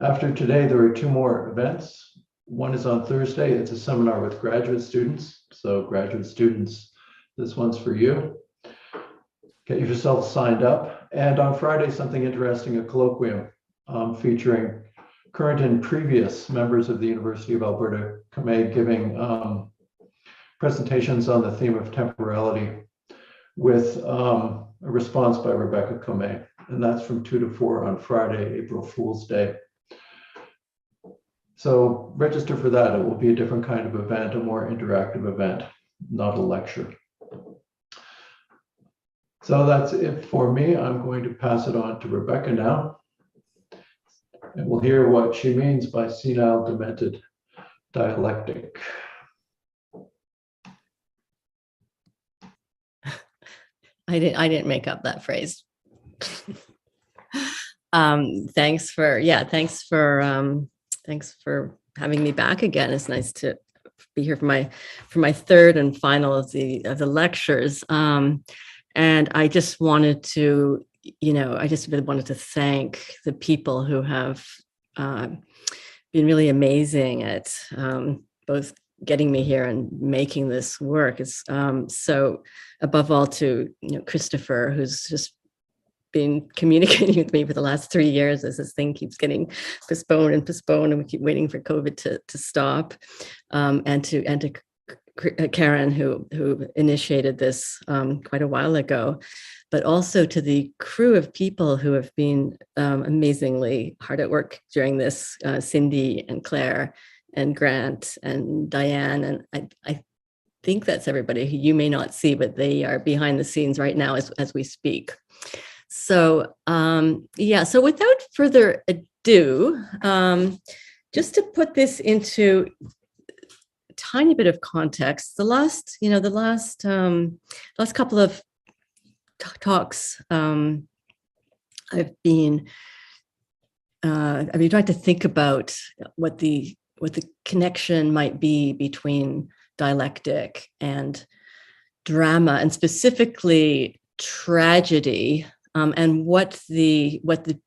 After today, there are two more events. One is on Thursday. It's a seminar with graduate students. So graduate students, this one's for you. Get yourself signed up. And on Friday, something interesting, a colloquium featuring current and previous members of the University of Alberta, Comay, giving presentations on the theme of temporality with a response by Rebecca Comay. And that's from 2 to 4 on Friday, April Fool's Day. So register for that. It will be a different kind of event, a more interactive event, not a lecture. So that's it for me. I'm going to pass it on to Rebecca now. And we'll hear what she means by senile, demented dialectic. I didn't make up that phrase. Thanks for having me back again. It's nice to be here for my third and final of the lectures. And I just wanted to, really wanted to thank the people who have been really amazing at both getting me here and making this work. It's so above all to Christopher, who's just been communicating with me for the last 3 years as this thing keeps getting postponed, and we keep waiting for COVID to stop. And to Karen, who initiated this quite a while ago, but also to the crew of people who have been amazingly hard at work during this, Cindy and Claire and Grant and Diane. And I think that's everybody who you may not see, but they are behind the scenes right now as we speak. So so without further ado, just to put this into a tiny bit of context, the last couple of talks, I've been trying to think about what the connection might be between dialectic and drama, and specifically tragedy, and what the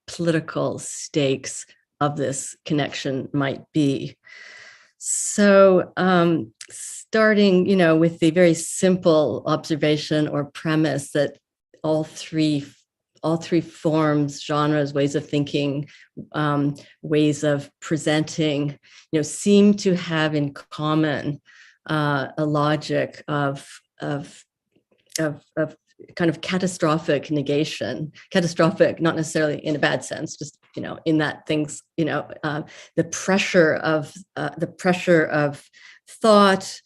political stakes of this connection might be. So starting, with the very simple observation or premise that all three forms, genres, ways of thinking, ways of presenting, seem to have in common a logic of kind of catastrophic negation. Catastrophic, not necessarily in a bad sense, just in that things, the pressure of thought,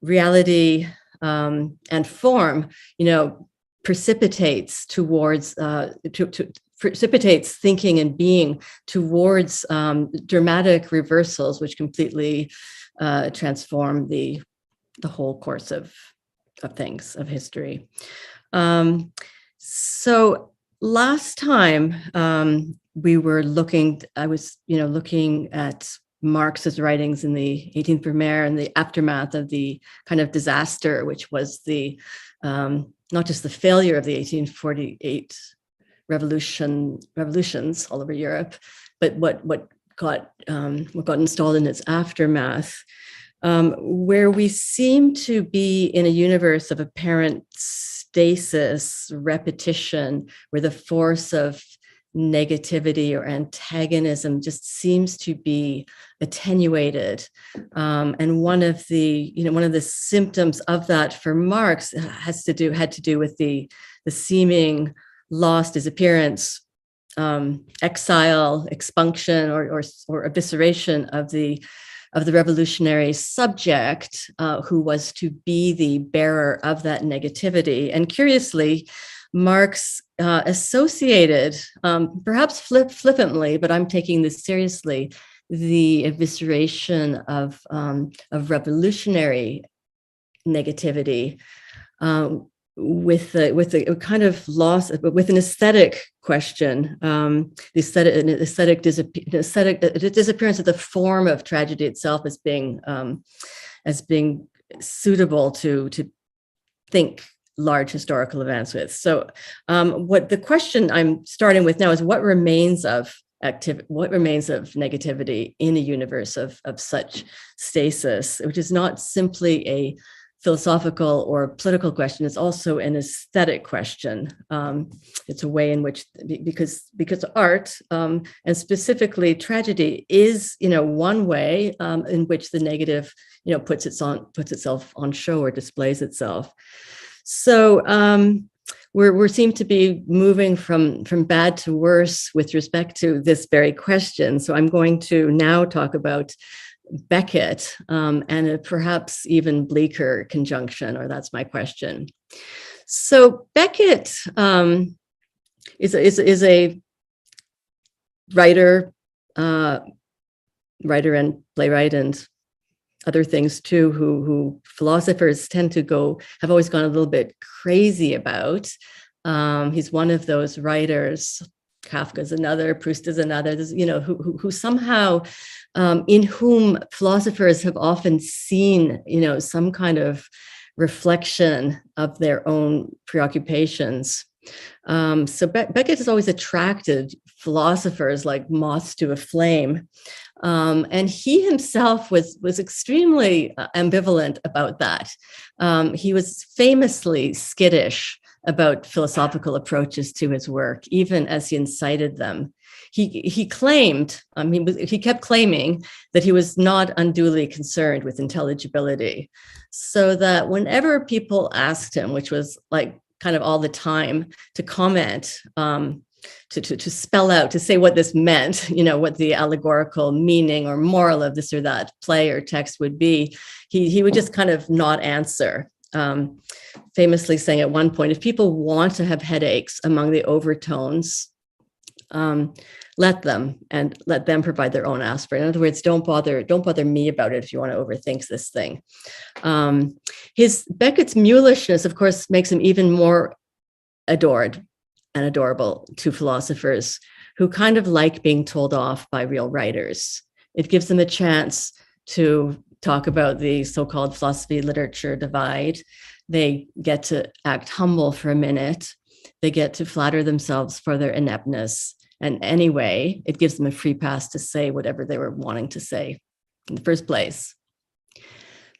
reality, and form, precipitates towards precipitates thinking and being towards dramatic reversals, which completely transform the whole course of things, of history. So last time we were I was looking at Marx's writings in the 18th Brumaire and the aftermath of the kind of disaster, which was the not just the failure of the 1848 revolutions all over Europe, but what got installed in its aftermath, where we seem to be in a universe of apparent stasis, repetition, where the force of negativity or antagonism just seems to be attenuated, and one of the symptoms of that for Marx had to do with the seeming loss, disappearance, exile, expunction, or evisceration of the revolutionary subject, who was to be the bearer of that negativity. And curiously, Marx associated, perhaps flippantly, but I'm taking this seriously, the evisceration of revolutionary negativity with a kind of loss, with an aesthetic question, the disappearance of the form of tragedy itself as being suitable to think large historical events with. So what the question I'm starting with now is what remains of what remains of negativity in a universe of such stasis, which is not simply a philosophical or political question. It's also an aesthetic question. It's a way in which, because art, and specifically tragedy, is one way in which the negative puts itself on show or displays itself. So we seem to be moving from bad to worse with respect to this very question. So I'm going to now talk about Beckett and a perhaps even bleaker conjunction, or that's my question. So Beckett is a writer and playwright and other things too, who philosophers tend to have always gone a little bit crazy about. He's one of those writers. Kafka's another, Proust is another, who somehow, in whom philosophers have often seen, some kind of reflection of their own preoccupations. So Beckett has always attracted philosophers like moths to a flame. And he himself was extremely ambivalent about that. He was famously skittish about philosophical approaches to his work, even as he incited them. He claimed, he kept claiming that he was not unduly concerned with intelligibility, so that whenever people asked him, which was like kind of all the time, to comment, to spell out, to say what this meant, what the allegorical meaning or moral of this or that play or text would be, he would just kind of not answer. Famously saying at one point, if people want to have headaches among the overtones, let them provide their own aspirin. In other words, don't bother me about it if you want to overthink this thing. Beckett's mulishness, of course, makes him even more adored and adorable to philosophers who kind of like being told off by real writers. It gives them a chance to talk about the so-called philosophy literature divide. They get to act humble for a minute. They get to flatter themselves for their ineptness. And anyway, it gives them a free pass to say whatever they were wanting to say in the first place.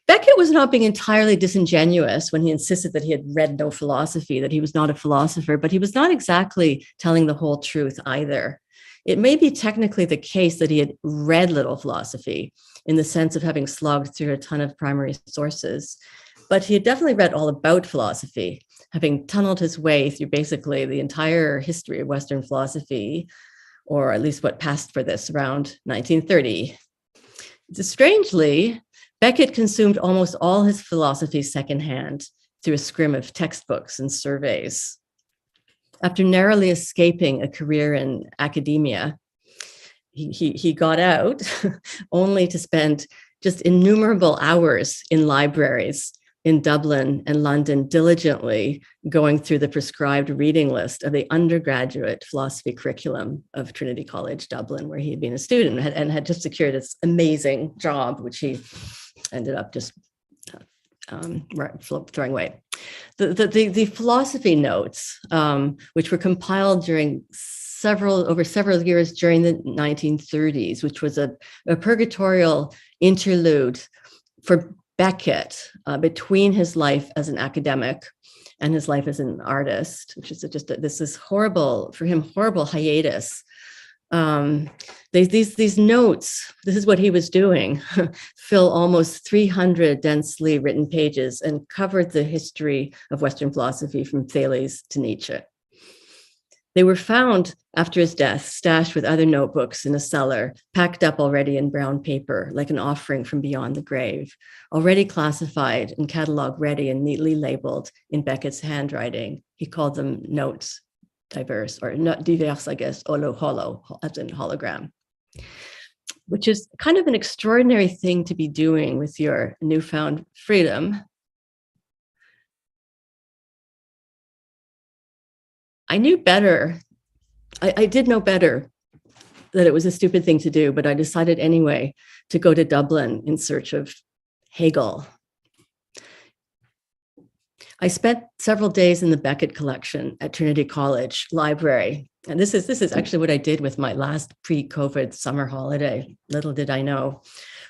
Beckett was not being entirely disingenuous when he insisted that he had read no philosophy, that he was not a philosopher, but he was not exactly telling the whole truth either. It may be technically the case that he had read little philosophy in the sense of having slogged through a ton of primary sources, but he had definitely read all about philosophy, having tunneled his way through basically the entire history of Western philosophy, or at least what passed for this around 1930. Strangely, Beckett consumed almost all his philosophy secondhand through a scrim of textbooks and surveys. After narrowly escaping a career in academia, he got out only to spend just innumerable hours in libraries in Dublin and London, diligently going through the prescribed reading list of the undergraduate philosophy curriculum of Trinity College, Dublin, where he had been a student and had just secured this amazing job, which he ended up just throwing away. The philosophy notes, which were compiled over several years during the 1930s, which was a purgatorial interlude for Beckett between his life as an academic and his life as an artist, which is this is horrible for him, horrible hiatus. These notes, this is what he was doing, fill almost 300 densely written pages and covered the history of Western philosophy from Thales to Nietzsche. They were found after his death, stashed with other notebooks in a cellar, packed up already in brown paper, like an offering from beyond the grave, already classified and catalog ready and neatly labeled in Beckett's handwriting. He called them notes diverse, or not divers, I guess, holo, as in hologram, which is kind of an extraordinary thing to be doing with your newfound freedom. I knew better. I did know better that it was a stupid thing to do, but I decided anyway to go to Dublin in search of Hegel. I spent several days in the Beckett collection at Trinity College Library, And this is actually what I did with my last pre-COVID summer holiday. Little did I know,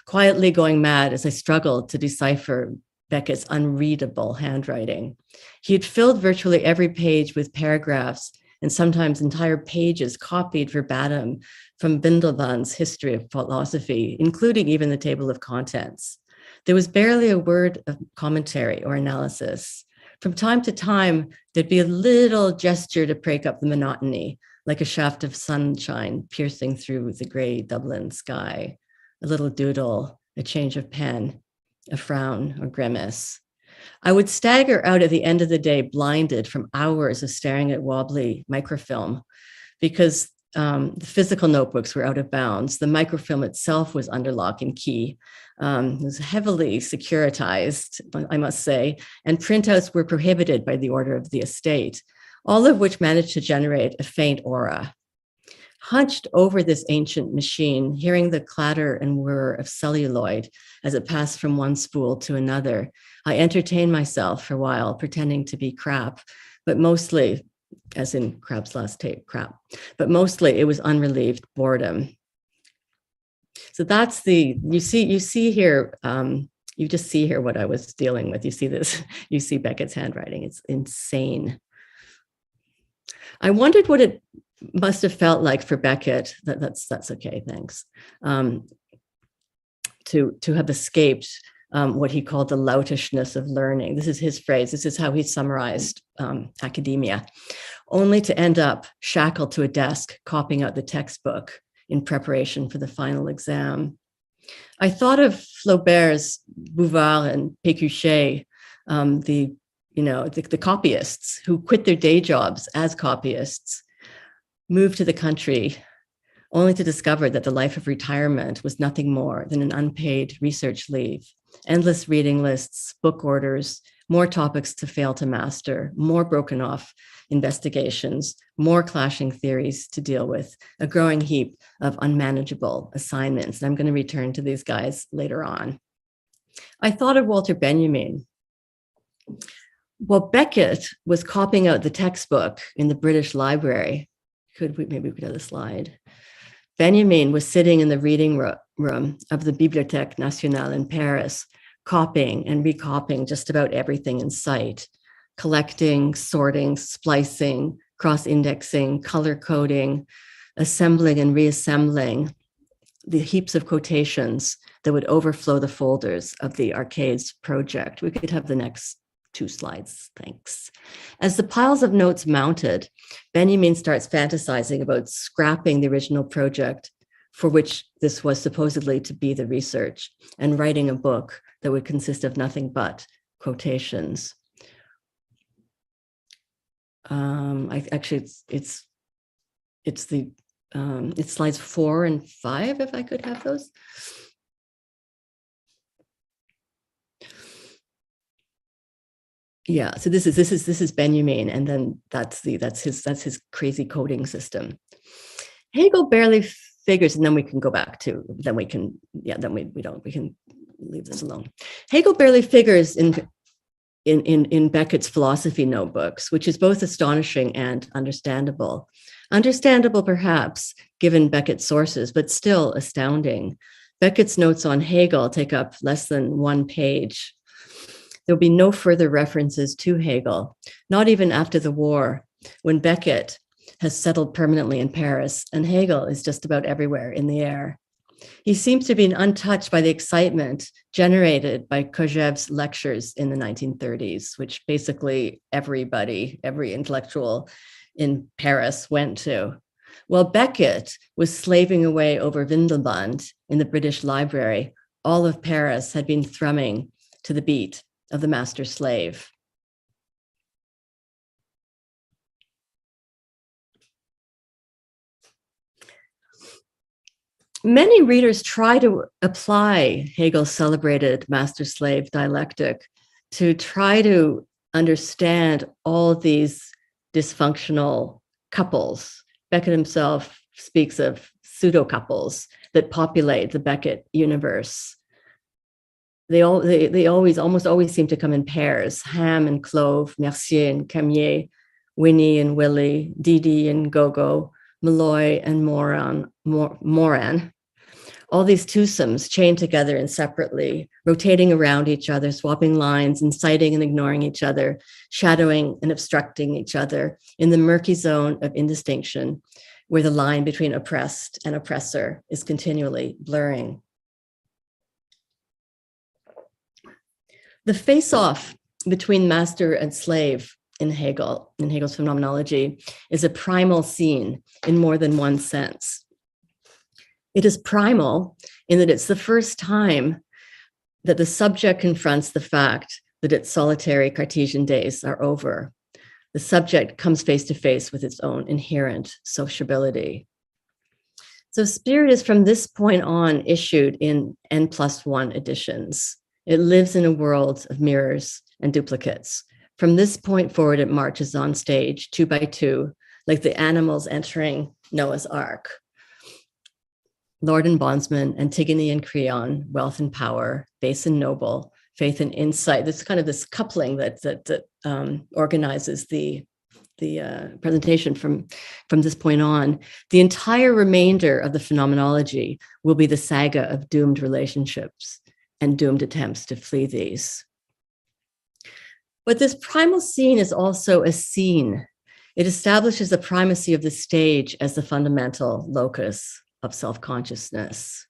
quietly going mad as I struggled to decipher Beckett's unreadable handwriting. He had filled virtually every page with paragraphs and sometimes entire pages copied verbatim from Windelband's History of Philosophy, including even the table of contents. There was barely a word of commentary or analysis. From time to time, there'd be a little gesture to break up the monotony, like a shaft of sunshine piercing through the gray Dublin sky, a little doodle, a change of pen, a frown or grimace. I would stagger out at the end of the day, blinded from hours of staring at wobbly microfilm, because the physical notebooks were out of bounds. The microfilm itself was under lock and key. It was heavily securitized, I must say, and printouts were prohibited by the order of the estate, all of which managed to generate a faint aura. Hunched over this ancient machine, hearing the clatter and whir of celluloid as it passed from one spool to another, I entertained myself for a while, pretending to be crap, but mostly, as in Crab's last tape, crap, but mostly it was unrelieved boredom. So that's you see here, you just see here what I was dealing with. You see this, you see Beckett's handwriting. It's insane. I wondered what it must have felt like for Beckett, that's okay, thanks, to have escaped what he called the loutishness of learning. This is his phrase. This is how he summarized academia, only to end up shackled to a desk, copying out the textbook in preparation for the final exam. I thought of Flaubert's Bouvard and Pécuchet, the copyists who quit their day jobs as copyists, moved to the country, only to discover that the life of retirement was nothing more than an unpaid research leave, endless reading lists, book orders, more topics to fail to master, more broken off investigations, more clashing theories to deal with, a growing heap of unmanageable assignments. And I'm going to return to these guys later on. I thought of Walter Benjamin. While Beckett was copying out the textbook in the British Library, maybe we could have the slide. Benjamin was sitting in the reading room of the Bibliothèque Nationale in Paris, copying and recopying just about everything in sight, collecting, sorting, splicing, cross-indexing, color coding, assembling and reassembling the heaps of quotations that would overflow the folders of the Arcades project. We could have the next 2 slides, thanks. As the piles of notes mounted, Benjamin starts fantasizing about scrapping the original project for which this was supposedly to be the research and writing a book that would consist of nothing but quotations. It's slides 4 and 5, if I could have those. Yeah, so this is Benjamin, and then that's his crazy coding system. Hegel barely figures, and then we can go back to, then we can leave this alone. Hegel barely figures in Beckett's philosophy notebooks, which is both astonishing and understandable. Understandable, perhaps, given Beckett's sources, but still astounding. Beckett's notes on Hegel take up less than 1 page. There will be no further references to Hegel, not even after the war, when Beckett has settled permanently in Paris and Hegel is just about everywhere in the air. He seems to have been untouched by the excitement generated by Kojelev's lectures in the 1930s, which basically every intellectual in Paris went to. While Beckett was slaving away over Windelband in the British Library, all of Paris had been thrumming to the beat of the master slave. Many readers try to apply Hegel's celebrated master-slave dialectic to try to understand all these dysfunctional couples. Beckett himself speaks of pseudo-couples that populate the Beckett universe. They almost always seem to come in pairs: Ham and Clove, Mercier and Comay, Winnie and Willie, Dee Dee and Gogo, Malloy and Moran. All these twosomes chained together and separately, rotating around each other, swapping lines, inciting and ignoring each other, shadowing and obstructing each other in the murky zone of indistinction, where the line between oppressed and oppressor is continually blurring. The face-off between master and slave in Hegel's phenomenology, is a primal scene in more than one sense. It is primal in that it's the first time that the subject confronts the fact that its solitary Cartesian days are over. The subject comes face to face with its own inherent sociability. So Spirit is from this point on issued in N+1 editions. It lives in a world of mirrors and duplicates. From this point forward, it marches on stage 2 by 2, like the animals entering Noah's Ark. Lord and bondsman, Antigone and Creon, wealth and power, base and noble, faith and insight. This kind of this coupling that organizes the presentation from this point on. The entire remainder of the phenomenology will be the saga of doomed relationships and doomed attempts to flee these. But this primal scene is also a scene. It establishes the primacy of the stage as the fundamental locus of self-consciousness.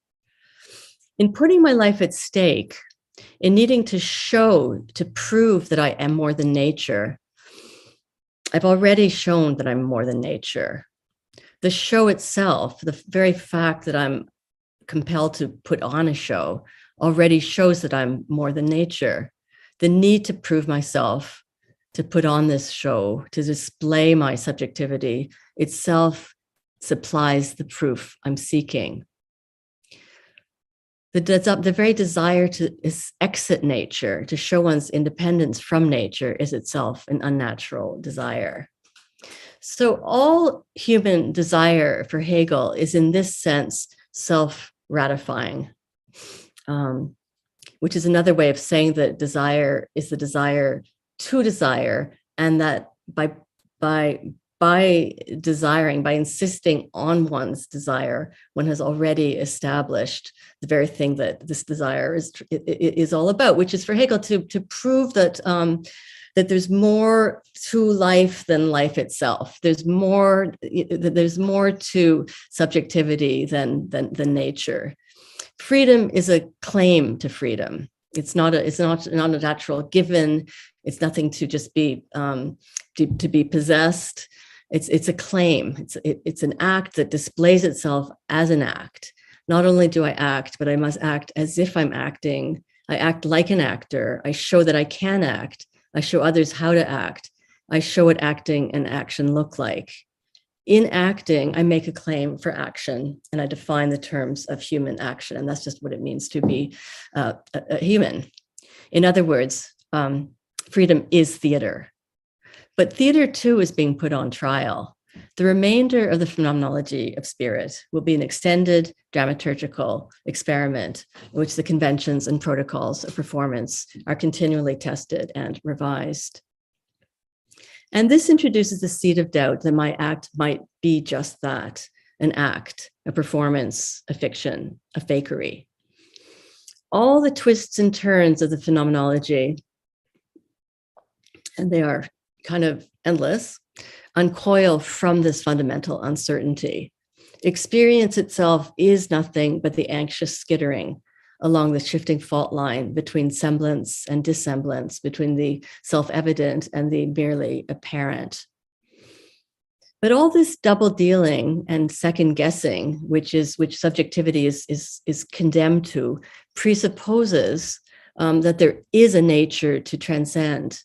In putting my life at stake, in needing to show, to prove that I am more than nature, I've already shown that I'm more than nature. The show itself, the very fact that I'm compelled to put on a show, already shows that I'm more than nature. The need to prove myself, to put on this show, to display my subjectivity itself supplies the proof I'm seeking. The very desire to exit nature, to show one's independence from nature, is itself an unnatural desire. So all human desire for Hegel is in this sense self-ratifying, which is another way of saying that desire is the desire to desire, and that by desiring, by insisting on one's desire, one has already established the very thing that this desire is all about, which is for Hegel to prove that that there's more to life than life itself. There's more to subjectivity than nature. Freedom is a claim to freedom. It's not a natural given. It's nothing to just be to be possessed. It's a claim. It's an act that displays itself as an act. Not only do I act, but I must act as if I'm acting. I act like an actor. I show that I can act. I show others how to act. I show what acting and action look like. In acting, I make a claim for action, and I define the terms of human action, and that's just what it means to be a human. In other words, freedom is theater. But theater, too, is being put on trial. The remainder of the phenomenology of spirit will be an extended dramaturgical experiment in which the conventions and protocols of performance are continually tested and revised. And this introduces the seed of doubt that my act might be just that, an act, a performance, a fiction, a fakery. All the twists and turns of the phenomenology, and they are kind of endless, uncoil from this fundamental uncertainty. Experience itself is nothing but the anxious skittering along the shifting fault line between semblance and dissemblance, between the self-evident and the merely apparent. But all this double dealing and second guessing, which subjectivity is condemned to, presupposes that there is a nature to transcend.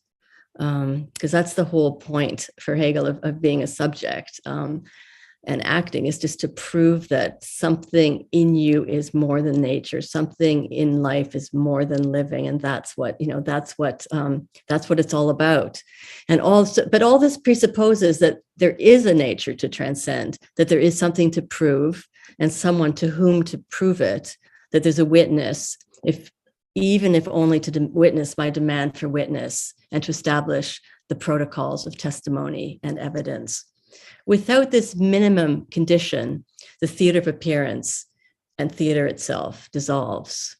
Because that's the whole point for Hegel of being a subject and acting, is just to prove that something in you is more than nature, something in life is more than living, and that's what it's all about. And but all this presupposes that there is a nature to transcend, that there is something to prove, and someone to whom to prove it, that there's a witness, even if only to witness my demand for witness, and to establish the protocols of testimony and evidence. Without this minimum condition, the theater of appearance and theater itself dissolves.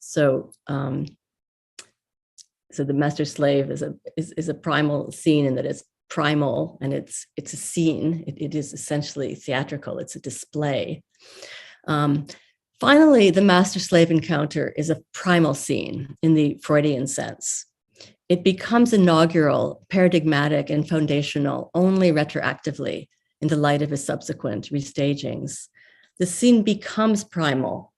So, so the master slave is a primal scene in that it's primal and it's a scene. It is essentially theatrical. It's a display. Finally, the master slave encounter is a primal scene in the Freudian sense. It becomes inaugural, paradigmatic, and foundational only retroactively in the light of his subsequent restagings. The scene becomes primal.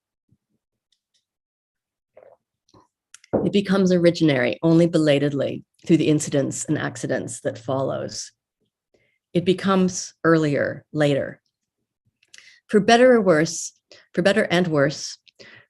It becomes originary only belatedly through the incidents and accidents that follows. It becomes earlier, later. For better or worse, for better and worse,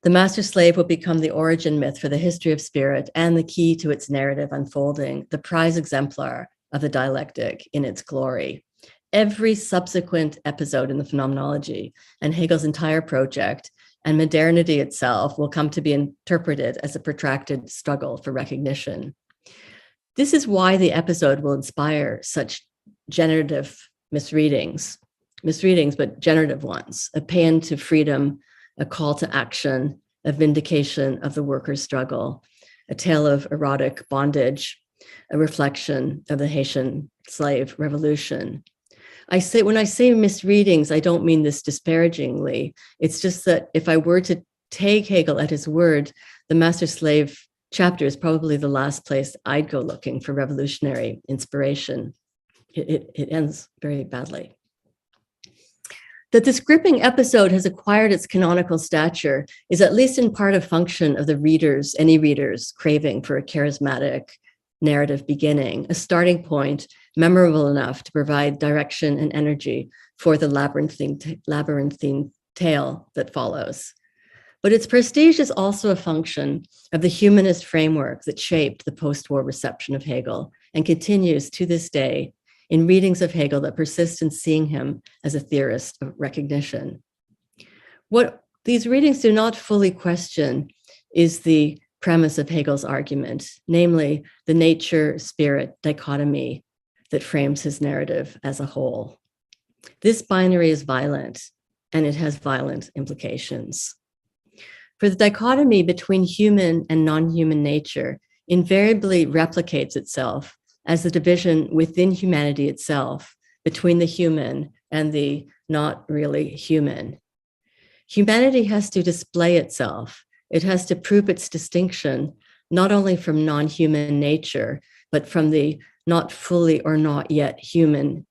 the master slave will become the origin myth for the history of spirit and the key to its narrative unfolding, the prize exemplar of the dialectic in its glory. Every subsequent episode in the phenomenology and Hegel's entire project and modernity itself will come to be interpreted as a protracted struggle for recognition. This is why the episode will inspire such generative misreadings, but generative ones, a paean to freedom, a call to action, a vindication of the workers' struggle, a tale of erotic bondage, a reflection of the Haitian slave revolution. When I say misreadings, I don't mean this disparagingly. It's just that if I were to take Hegel at his word, the master slave chapter is probably the last place I'd go looking for revolutionary inspiration. It ends very badly. That this gripping episode has acquired its canonical stature is at least in part a function of the readers, any readers craving for a charismatic narrative beginning, a starting point memorable enough to provide direction and energy for the labyrinthine tale that follows. But its prestige is also a function of the humanist framework that shaped the post-war reception of Hegel and continues to this day in readings of Hegel that persist in seeing him as a theorist of recognition. What these readings do not fully question is the premise of Hegel's argument, namely the nature-spirit dichotomy that frames his narrative as a whole. This binary is violent, and it has violent implications. For the dichotomy between human and non-human nature invariably replicates itself as the division within humanity itself between the human and the not really human. Humanity has to display itself. It has to prove its distinction, not only from non-human nature, but from the not fully or not yet human.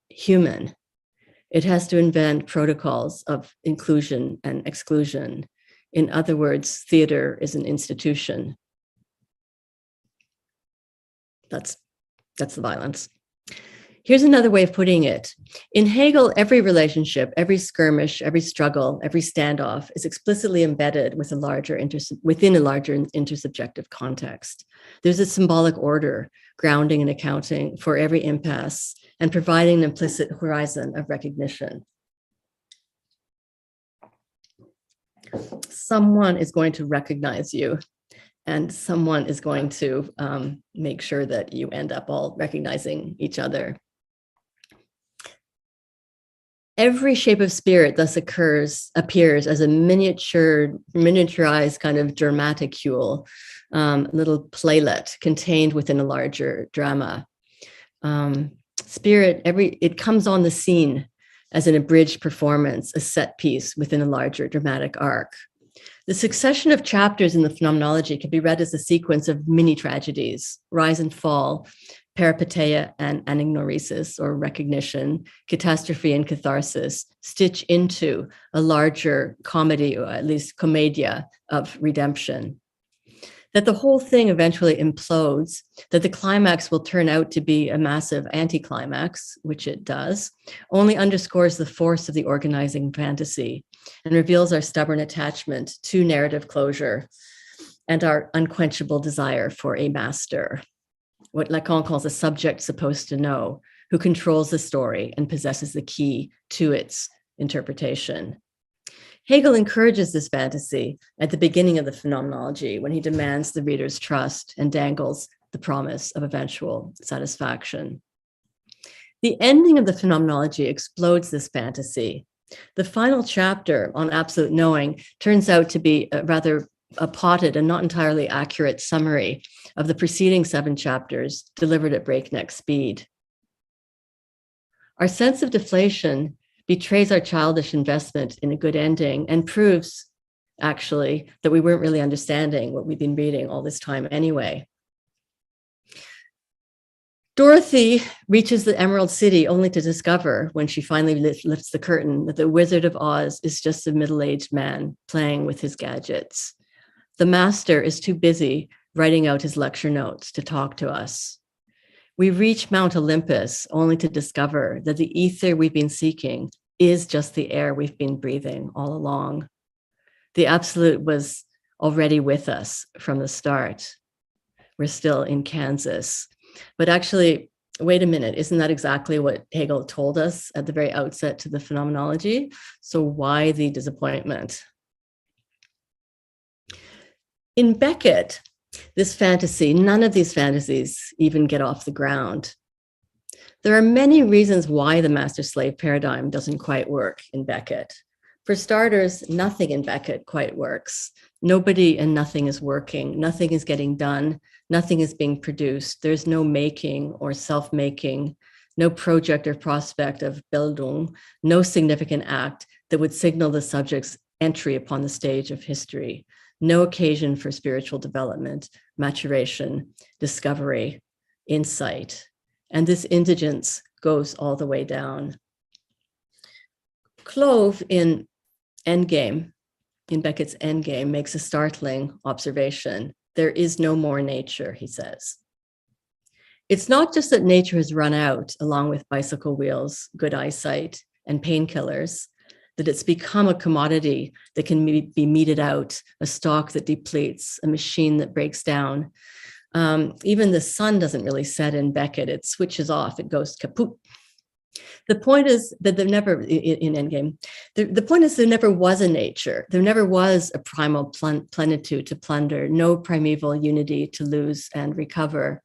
It has to invent protocols of inclusion and exclusion. In other words, theater is an institution. That's the violence. Here's another way of putting it. In Hegel, every relationship, every skirmish, every struggle, every standoff is explicitly embedded with within a larger intersubjective context. There's a symbolic order, grounding and accounting for every impasse and providing an implicit horizon of recognition. Someone is going to recognize you, and someone is going to make sure that you end up all recognizing each other. Every shape of spirit thus appears as a miniaturized kind of dramaticule, little playlet contained within a larger drama. Spirit, it comes on the scene as an abridged performance, a set piece within a larger dramatic arc. The succession of chapters in the phenomenology can be read as a sequence of mini tragedies, rise and fall, peripeteia and anagnoresis, or recognition, catastrophe and catharsis, stitch into a larger comedy, or at least commedia, of redemption. That the whole thing eventually implodes, that the climax will turn out to be a massive anticlimax, which it does, only underscores the force of the organizing fantasy and reveals our stubborn attachment to narrative closure and our unquenchable desire for a master, what Lacan calls a subject supposed to know, who controls the story and possesses the key to its interpretation. Hegel encourages this fantasy at the beginning of the phenomenology when he demands the reader's trust and dangles the promise of eventual satisfaction. The ending of the phenomenology explodes this fantasy. The final chapter on absolute knowing turns out to be a potted and not entirely accurate summary of the preceding 7 chapters delivered at breakneck speed. Our sense of deflation betrays our childish investment in a good ending and proves, actually, that we weren't really understanding what we've been reading all this time anyway. Dorothy reaches the Emerald City only to discover, when she finally lifts the curtain, that the Wizard of Oz is just a middle-aged man playing with his gadgets. The master is too busy writing out his lecture notes to talk to us. We reach Mount Olympus only to discover that the ether we've been seeking is just the air we've been breathing all along. The absolute was already with us from the start. We're still in Kansas. But actually, wait a minute, isn't that exactly what Hegel told us at the very outset to the phenomenology? So why the disappointment? In Beckett, this fantasy, none of these fantasies even get off the ground. There are many reasons why the master-slave paradigm doesn't quite work in Beckett. For starters, nothing in Beckett quite works. Nobody and nothing is working. Nothing is getting done. Nothing is being produced. There's no making or self-making, no project or prospect of Bildung, no significant act that would signal the subject's entry upon the stage of history, no occasion for spiritual development, maturation, discovery, insight. And this indigence goes all the way down. Clove in Endgame, in Beckett's Endgame, makes a startling observation. There is no more nature, he says. It's not just that nature has run out, along with bicycle wheels, good eyesight, and painkillers, that it's become a commodity that can be meted out, a stock that depletes, a machine that breaks down. Even the sun doesn't really set in Beckett. It switches off, it goes kaput. The point is that there never, in Endgame, the point is there never was a nature. There never was a primal plenitude to plunder, no primeval unity to lose and recover.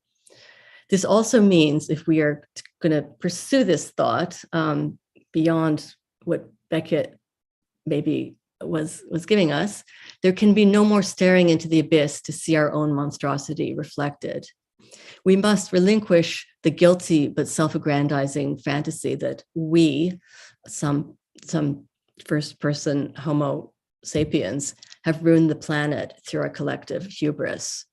This also means, if we are going to pursue this thought beyond what Beckett maybe was giving us, there can be no more staring into the abyss to see our own monstrosity reflected. We must relinquish the guilty but self-aggrandizing fantasy that we, some first-person Homo sapiens, have ruined the planet through our collective hubris.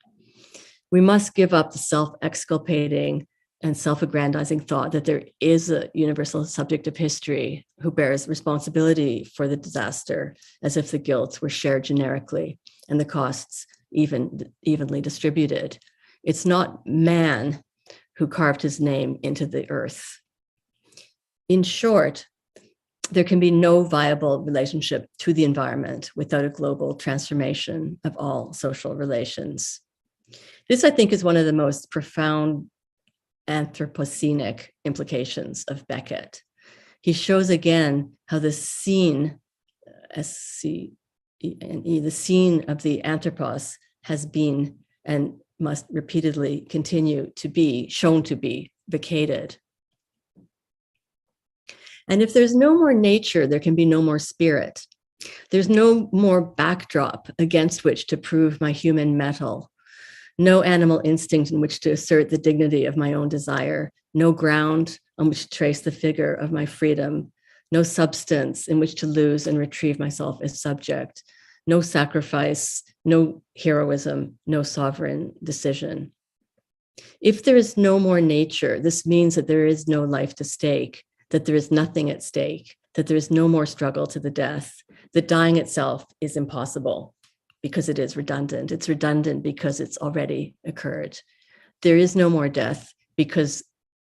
We must give up the self-exculpating and self-aggrandizing thought that there is a universal subject of history who bears responsibility for the disaster, as if the guilt were shared generically and the costs evenly distributed. It's not man who carved his name into the earth. In short, there can be no viable relationship to the environment without a global transformation of all social relations. This, I think, is one of the most profound Anthropocenic implications of Beckett. He shows again how the scene, the scene of the anthropos has been and must repeatedly continue to be shown to be vacated. And if there's no more nature, there can be no more spirit. There's no more backdrop against which to prove my human mettle. No animal instinct in which to assert the dignity of my own desire, no ground on which to trace the figure of my freedom, no substance in which to lose and retrieve myself as subject, no sacrifice, no heroism, no sovereign decision. If there is no more nature, this means that there is no life to stake, that there is nothing at stake, that there is no more struggle to the death, that dying itself is impossible. Because it is redundant. It's redundant because it's already occurred. There is no more death because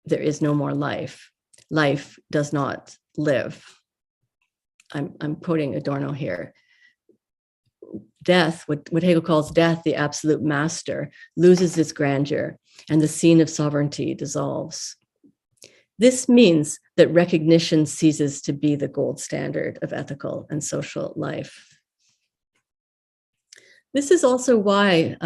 there is no more life. Life does not live. I'm quoting Adorno here. Death, what Hegel calls death, the absolute master, loses its grandeur and the scene of sovereignty dissolves. This means that recognition ceases to be the gold standard of ethical and social life. This is also why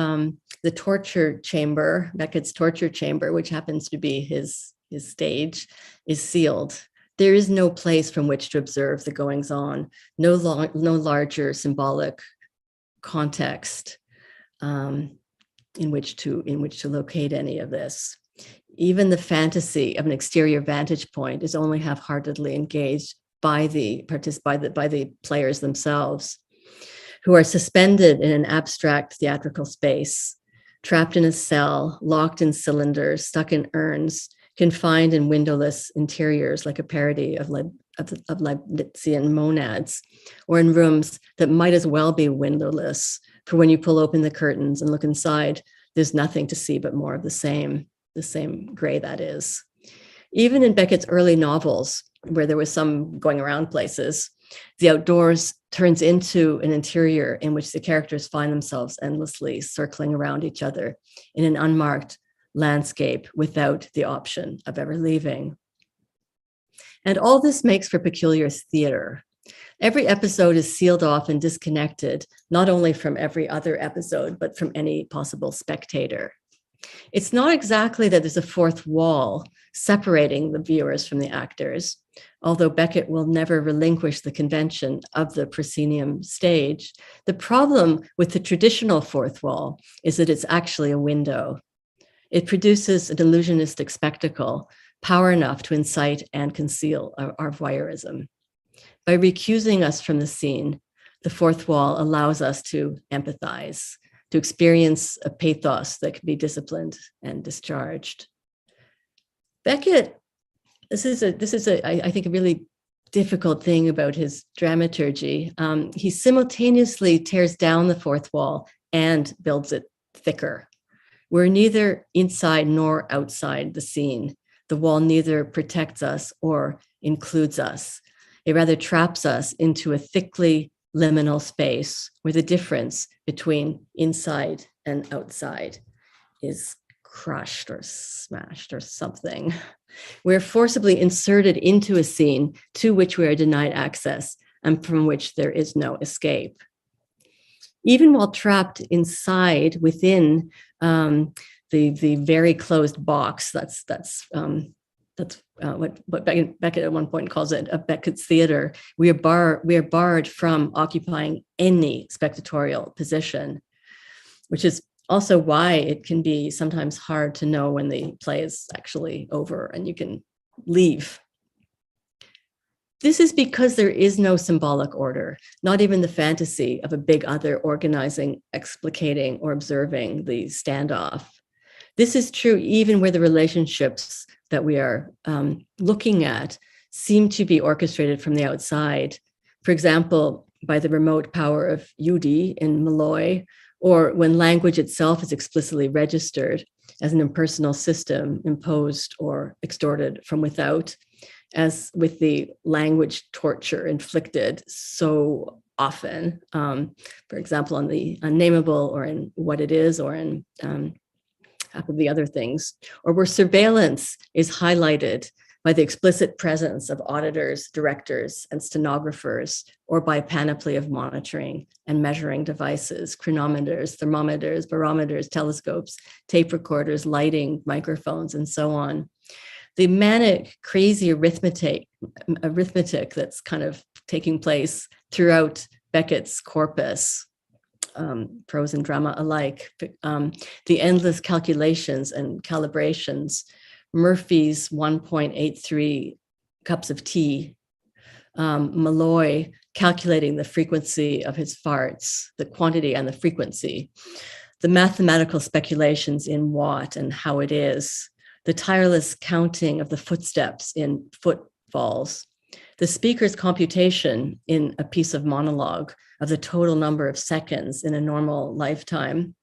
the torture chamber, Beckett's torture chamber, which happens to be his stage, is sealed. There is no place from which to observe the goings on, no larger symbolic context in which to locate any of this. Even the fantasy of an exterior vantage point is only half-heartedly engaged by the players themselves, who are suspended in an abstract theatrical space, trapped in a cell, locked in cylinders, stuck in urns, confined in windowless interiors like a parody of Leibnizian monads, or in rooms that might as well be windowless, for when you pull open the curtains and look inside, there's nothing to see but more of the same gray that is. Even in Beckett's early novels, where there was some going around places, the outdoors turns into an interior in which the characters find themselves endlessly circling around each other in an unmarked landscape without the option of ever leaving. And all this makes for peculiar theater. Every episode is sealed off and disconnected, not only from every other episode, but from any possible spectator. It's not exactly that there's a fourth wall separating the viewers from the actors, although Beckett will never relinquish the convention of the proscenium stage. The problem with the traditional fourth wall is that it's actually a window. It produces an illusionistic spectacle, power enough to incite and conceal our voyeurism. By recusing us from the scene, the fourth wall allows us to empathize, to experience a pathos that can be disciplined and discharged. Beckett, this is I think a really difficult thing about his dramaturgy. He simultaneously tears down the fourth wall and builds it thicker. We're neither inside nor outside the scene. The wall neither protects us or includes us. It rather traps us into a thickly liminal space where the difference between inside and outside is crushed or smashed or something. We're forcibly inserted into a scene to which we are denied access and from which there is no escape. Even while trapped inside within the very closed box, that's what Beckett at one point calls it, a Beckett's theater. We are barred from occupying any spectatorial position, which is also why it can be sometimes hard to know when the play is actually over and you can leave. This is because there is no symbolic order, not even the fantasy of a big other organizing, explicating, or observing the standoff. This is true even where the relationships that we are looking at seem to be orchestrated from the outside. For example, by the remote power of Yudi in Malloy, or when language itself is explicitly registered as an impersonal system imposed or extorted from without, as with the language torture inflicted so often, for example, on the unnameable or in What It Is or in half of the other things, or where surveillance is highlighted by the explicit presence of auditors, directors, and stenographers, or by a panoply of monitoring and measuring devices, chronometers, thermometers, barometers, telescopes, tape recorders, lighting, microphones, and so on. The manic, crazy arithmetic that's kind of taking place throughout Beckett's corpus, prose and drama alike, the endless calculations and calibrations, Murphy's 1.83 cups of tea, Malloy calculating the frequency of his farts, the quantity and the frequency, the mathematical speculations in what and how it is, the tireless counting of the footsteps in footfalls, the speaker's computation in a piece of monologue of the total number of seconds in a normal lifetime.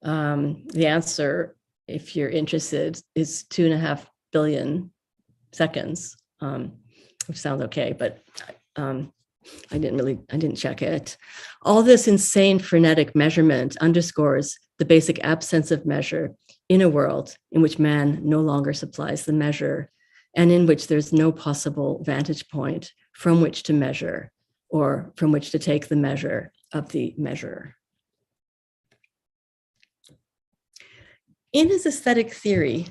The answer, if you're interested, is 2.5 billion seconds, which sounds okay, but I didn't check it. All this insane frenetic measurement underscores the basic absence of measure in a world in which man no longer supplies the measure and in which there's no possible vantage point from which to measure or from which to take the measure of the measure. In his aesthetic theory,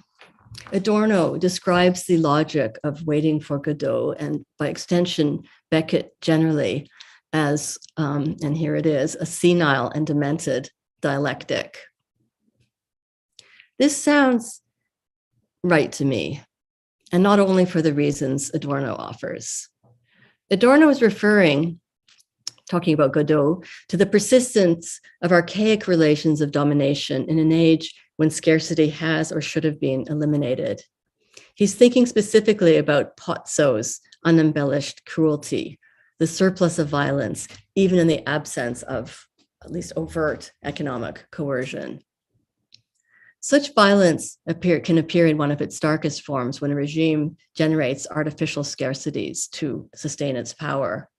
Adorno describes the logic of waiting for Godot, and by extension, Beckett generally, as, and here it is, a senile and demented dialectic. This sounds right to me, and not only for the reasons Adorno offers. Adorno is referring, talking about Godot, to the persistence of archaic relations of domination in an age when scarcity has or should have been eliminated. He's thinking specifically about Pozzo's unembellished cruelty, the surplus of violence, even in the absence of at least overt economic coercion. Such violence can appear in one of its darkest forms when a regime generates artificial scarcities to sustain its power.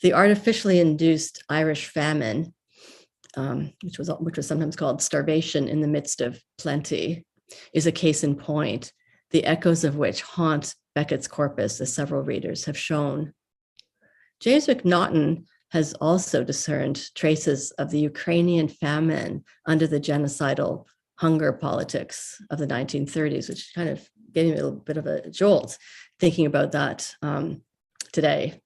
The artificially induced Irish famine, which was sometimes called starvation in the midst of plenty, is a case in point, the echoes of which haunt Beckett's corpus, as several readers have shown. James McNaughton has also discerned traces of the Ukrainian famine under the genocidal hunger politics of the 1930s, which kind of gave me a little bit of a jolt thinking about that today.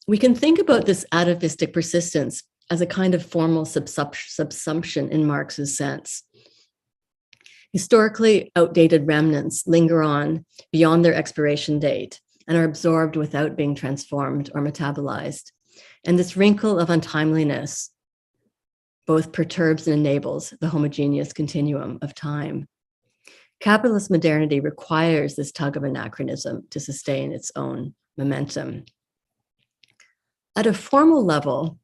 We can think about this atavistic persistence as a kind of formal subsumption in Marx's sense. Historically outdated remnants linger on beyond their expiration date and are absorbed without being transformed or metabolized. And this wrinkle of untimeliness both perturbs and enables the homogeneous continuum of time. Capitalist modernity requires this tug of anachronism to sustain its own momentum. At a formal level,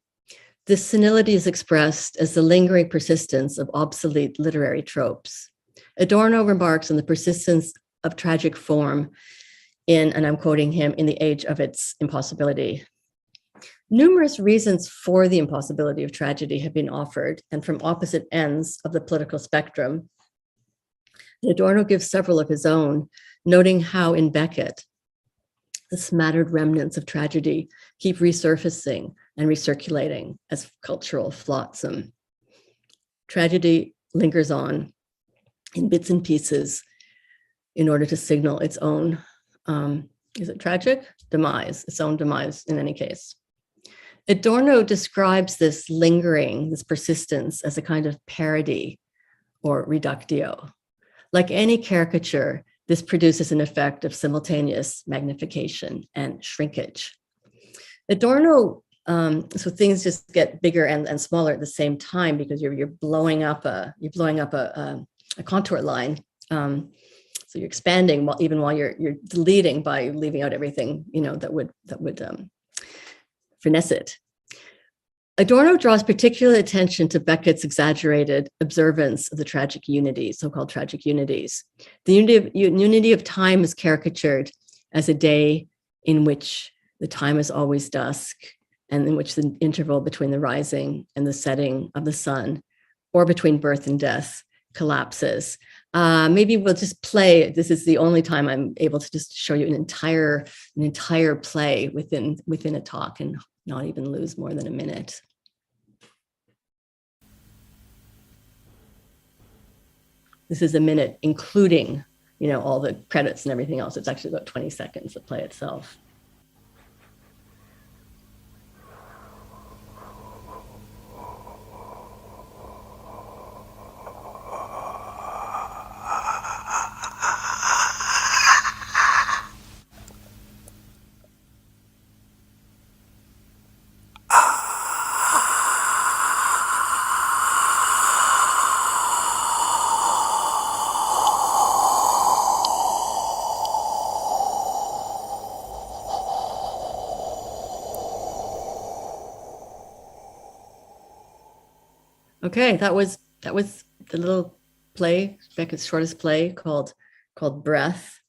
this senility is expressed as the lingering persistence of obsolete literary tropes. Adorno remarks on the persistence of tragic form in, and I'm quoting him, in the age of its impossibility. Numerous reasons for the impossibility of tragedy have been offered, and from opposite ends of the political spectrum. Adorno gives several of his own, noting how in Beckett, the smattered remnants of tragedy keep resurfacing and recirculating as cultural flotsam. Tragedy lingers on in bits and pieces in order to signal its own, is it tragic? Demise, its own demise in any case. Adorno describes this lingering, this persistence, as a kind of parody or reductio. Like any caricature, this produces an effect of simultaneous magnification and shrinkage. Adorno, so things just get bigger and smaller at the same time because you're blowing up a contour line. So you're expanding even while you're deleting by leaving out everything that would finesse it. Adorno draws particular attention to Beckett's exaggerated observance of the tragic unities, so-called tragic unities. The unity of time is caricatured as a day in which the time is always dusk, and in which the interval between the rising and the setting of the sun, or between birth and death, collapses. Maybe we'll just play. This is the only time I'm able to just show you an entire play within a talk and not even lose more than a minute. This is a minute, including, all the credits and everything else. It's actually about 20 seconds, the play itself. Okay, that was the little play, Beckett's shortest play called Breath,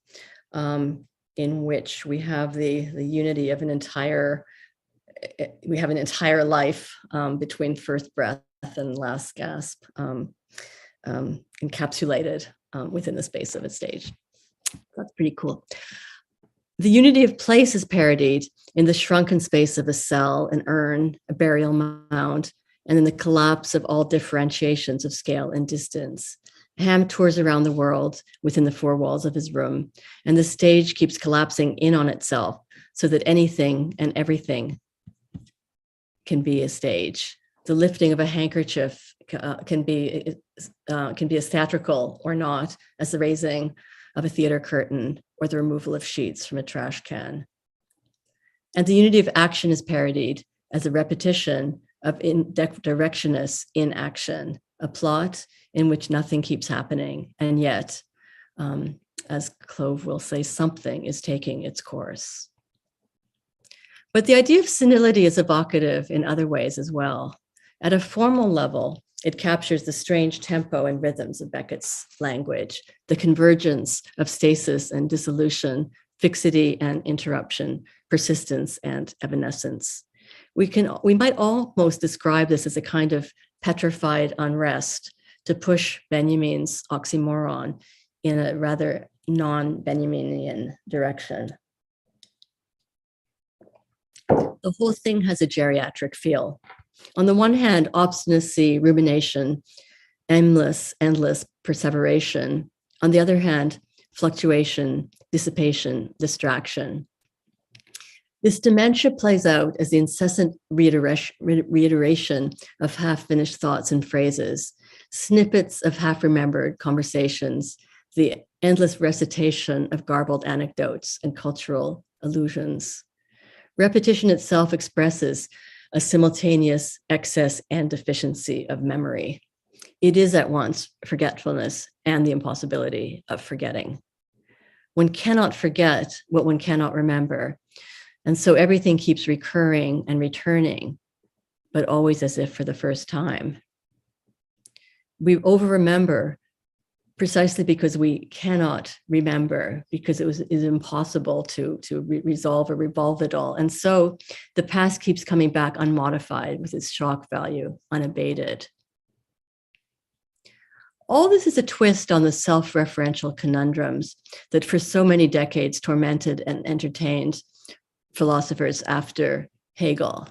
in which we have the unity of an entire life between first breath and last gasp, encapsulated within the space of a stage. That's pretty cool. The unity of place is parodied in the shrunken space of a cell, an urn, a burial mound, and in the collapse of all differentiations of scale and distance. Ham tours around the world within the four walls of his room, and the stage keeps collapsing in on itself so that anything and everything can be a stage. The lifting of a handkerchief can be as theatrical or not as the raising of a theater curtain or the removal of sheets from a trash can. And the unity of action is parodied as a repetition of directionless inaction, a plot in which nothing keeps happening, and yet, as Clove will say, something is taking its course. But the idea of senility is evocative in other ways as well. At a formal level, it captures the strange tempo and rhythms of Beckett's language, the convergence of stasis and dissolution, fixity and interruption, persistence and evanescence. We might almost describe this as a kind of petrified unrest to push Benjamin's oxymoron in a rather non-Benjaminian direction. The whole thing has a geriatric feel. On the one hand, obstinacy, rumination, endless perseveration. On the other hand, fluctuation, dissipation, distraction. This dementia plays out as the incessant reiteration of half-finished thoughts and phrases, snippets of half-remembered conversations, the endless recitation of garbled anecdotes and cultural allusions. Repetition itself expresses a simultaneous excess and deficiency of memory. It is at once forgetfulness and the impossibility of forgetting. One cannot forget what one cannot remember, and so everything keeps recurring and returning, but always as if for the first time. We over-remember precisely because we cannot remember, because it is impossible to resolve or revolve it all. And so the past keeps coming back unmodified with its shock value unabated. All this is a twist on the self-referential conundrums that for so many decades tormented and entertained philosophers after Hegel.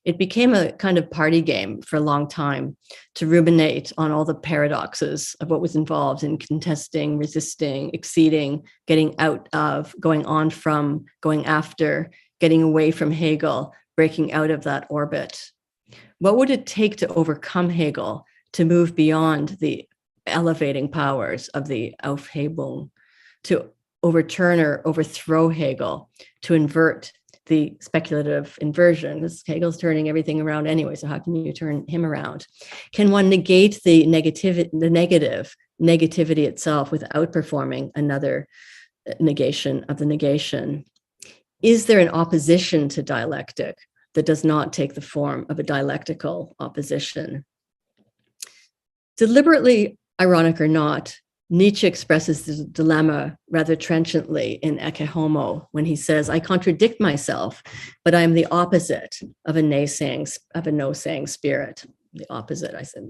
It became a kind of party game for a long time to ruminate on all the paradoxes of what was involved in contesting, resisting, exceeding, getting out of, going on from, going after, getting away from Hegel, breaking out of that orbit. What would it take to overcome Hegel, to move beyond the elevating powers of the Aufhebung, to overturn or overthrow Hegel, to invert the speculative inversion, because Hegel's turning everything around anyway, so how can you turn him around? Can one negate the negativity itself without performing another negation of the negation? Is there an opposition to dialectic that does not take the form of a dialectical opposition? Deliberately ironic or not, Nietzsche expresses the dilemma rather trenchantly in Ecce Homo when he says, I contradict myself, but I'm the opposite of a no-saying spirit. The opposite, I said.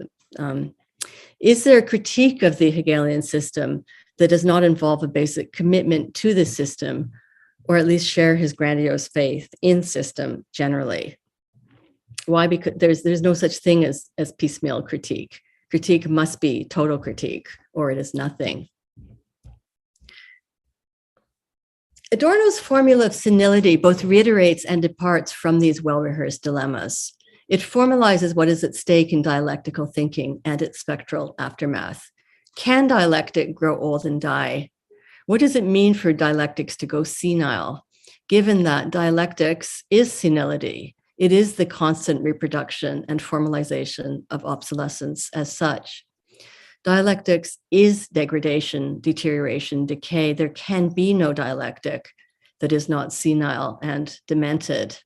Is there a critique of the Hegelian system that does not involve a basic commitment to the system, or at least share his grandiose faith in system generally? Why? Because there's no such thing as piecemeal critique. Critique must be total critique, or it is nothing. Adorno's formula of senility both reiterates and departs from these well-rehearsed dilemmas. It formalizes what is at stake in dialectical thinking and its spectral aftermath. Can dialectic grow old and die? What does it mean for dialectics to go senile, given that dialectics is senility? It is the constant reproduction and formalization of obsolescence as such. Dialectics is degradation, deterioration, decay. There can be no dialectic that is not senile and demented.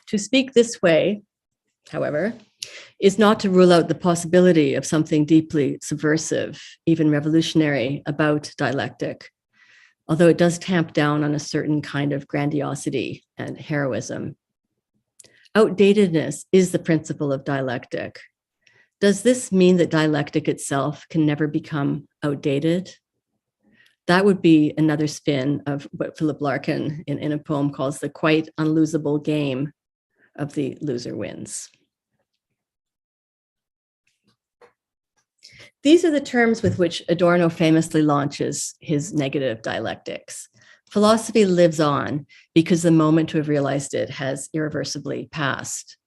To speak this way, however, is not to rule out the possibility of something deeply subversive, even revolutionary, about dialectic, although it does tamp down on a certain kind of grandiosity and heroism. Outdatedness is the principle of dialectic. Does this mean that dialectic itself can never become outdated? That would be another spin of what Philip Larkin in a poem calls the quite unlosable game of the loser wins. These are the terms with which Adorno famously launches his negative dialectics. Philosophy lives on because the moment to have realized it has irreversibly passed.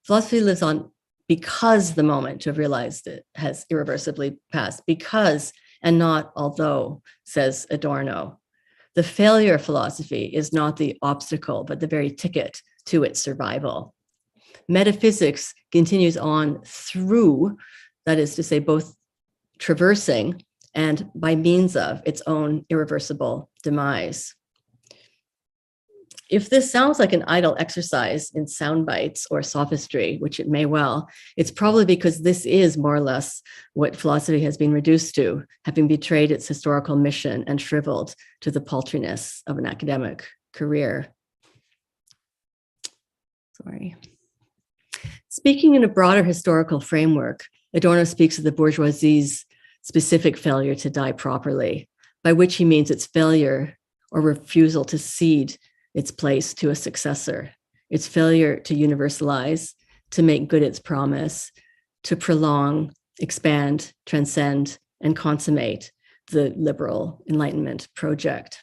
Philosophy lives on because the moment to have realized it has irreversibly passed, because and not although, says Adorno. The failure of philosophy is not the obstacle, but the very ticket to its survival. Metaphysics continues on through, that is to say, both traversing and by means of its own irreversible demise. If this sounds like an idle exercise in sound bites or sophistry, which it may well, it's probably because this is more or less what philosophy has been reduced to, having betrayed its historical mission and shriveled to the paltriness of an academic career. Sorry. Speaking in a broader historical framework, Adorno speaks of the bourgeoisie's specific failure to die properly, by which he means its failure or refusal to cede its place to a successor, its failure to universalize, to make good its promise, to prolong, expand, transcend, and consummate the liberal Enlightenment project.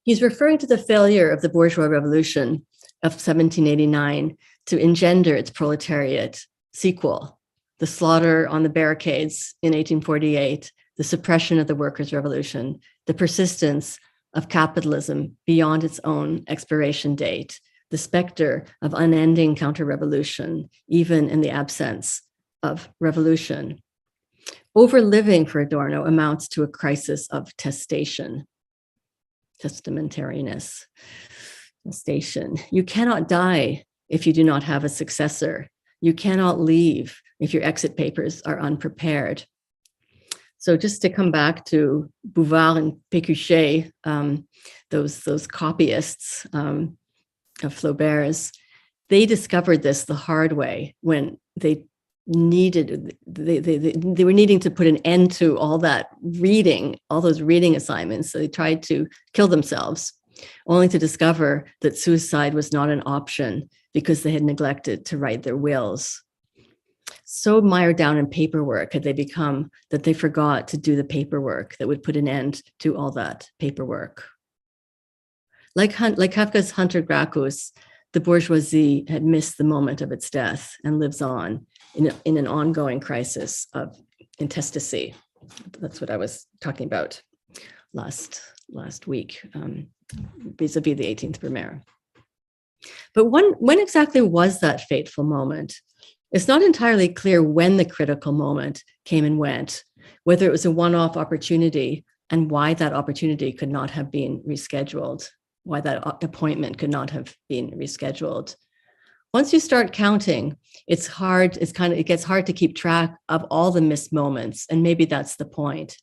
He's referring to the failure of the bourgeois revolution of 1789 to engender its proletariat sequel, the slaughter on the barricades in 1848, the suppression of the workers' revolution, the persistence of capitalism beyond its own expiration date, the specter of unending counter-revolution, even in the absence of revolution. Overliving for Adorno amounts to a crisis of testation, testamentariness, gestation. You cannot die if you do not have a successor. You cannot leave if your exit papers are unprepared. So just to come back to Bouvard and Pécuchet, those copyists of Flaubert's, they discovered this the hard way when they were needing to put an end to all that reading, all those reading assignments. So they tried to kill themselves, only to discover that suicide was not an option because they had neglected to write their wills. So mired down in paperwork had they become that they forgot to do the paperwork that would put an end to all that paperwork. Like Kafka's Hunter Gracchus, the bourgeoisie had missed the moment of its death and lives on in an ongoing crisis of intestacy. That's what I was talking about last week, vis-a-vis the 18th Brumaire. But when exactly was that fateful moment? It's not entirely clear when the critical moment came and went, whether it was a one-off opportunity and why that opportunity could not have been rescheduled, why that appointment could not have been rescheduled. Once you start counting, it gets hard to keep track of all the missed moments, and maybe that's the point.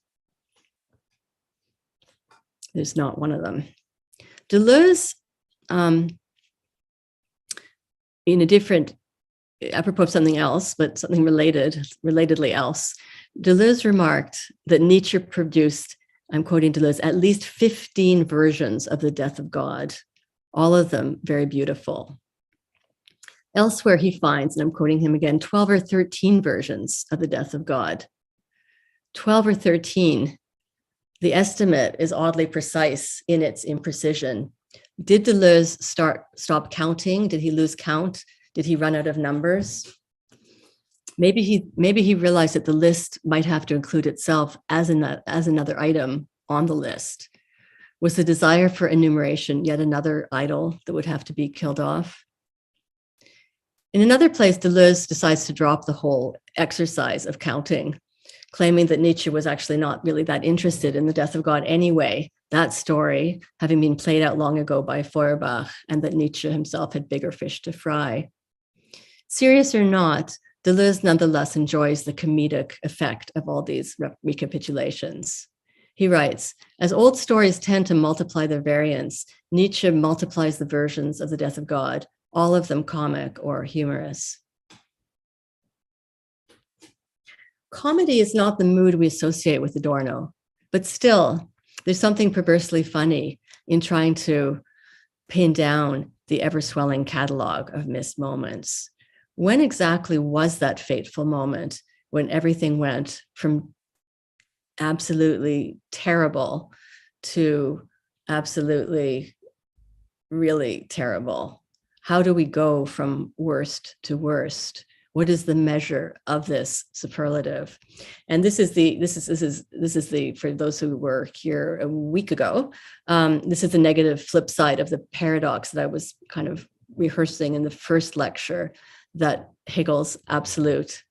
There's not one of them. Deleuze, in a different, apropos of something else, but something relatedly else, Deleuze remarked that Nietzsche produced, I'm quoting Deleuze, at least 15 versions of the death of God, all of them very beautiful. Elsewhere, he finds, and I'm quoting him again, 12 or 13 versions of the death of God. 12 or 13. The estimate is oddly precise in its imprecision. Did Deleuze stop counting? Did he lose count? Did he run out of numbers? Maybe he realized that the list might have to include itself as another item on the list. Was the desire for enumeration yet another idol that would have to be killed off? In another place, Deleuze decides to drop the whole exercise of counting, claiming that Nietzsche was actually not really that interested in the death of God anyway, that story having been played out long ago by Feuerbach, and that Nietzsche himself had bigger fish to fry. Serious or not, Deleuze nonetheless enjoys the comedic effect of all these recapitulations. He writes, as old stories tend to multiply their variants, Nietzsche multiplies the versions of the death of God, all of them comic or humorous. Comedy is not the mood we associate with Adorno. But still, there's something perversely funny in trying to pin down the ever-swelling catalog of missed moments. When exactly was that fateful moment when everything went from absolutely terrible to absolutely really terrible? How do we go from worst to worst? What is the measure of this superlative? And this is the for those who were here a week ago, this is the negative flip side of the paradox that I was kind of rehearsing in the first lecture, that Hegel's absolute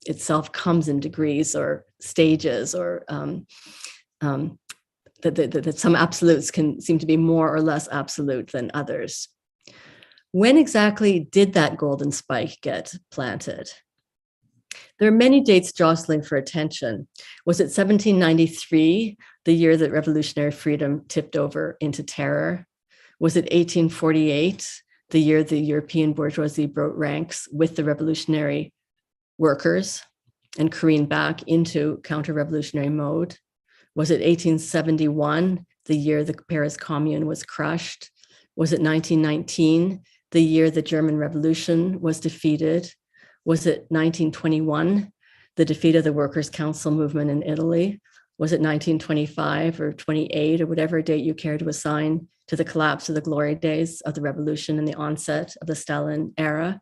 itself comes in degrees or stages, or that some absolutes can seem to be more or less absolute than others. When exactly did that golden spike get planted? There are many dates jostling for attention. Was it 1793, the year that revolutionary freedom tipped over into terror? Was it 1848, the year the European bourgeoisie broke ranks with the revolutionary workers and careened back into counter-revolutionary mode? Was it 1871, the year the Paris Commune was crushed? Was it 1919, the year the German Revolution was defeated? Was it 1921, the defeat of the Workers' Council movement in Italy? Was it 1925 or 28 or whatever date you care to assign to the collapse of the glory days of the revolution and the onset of the Stalin era?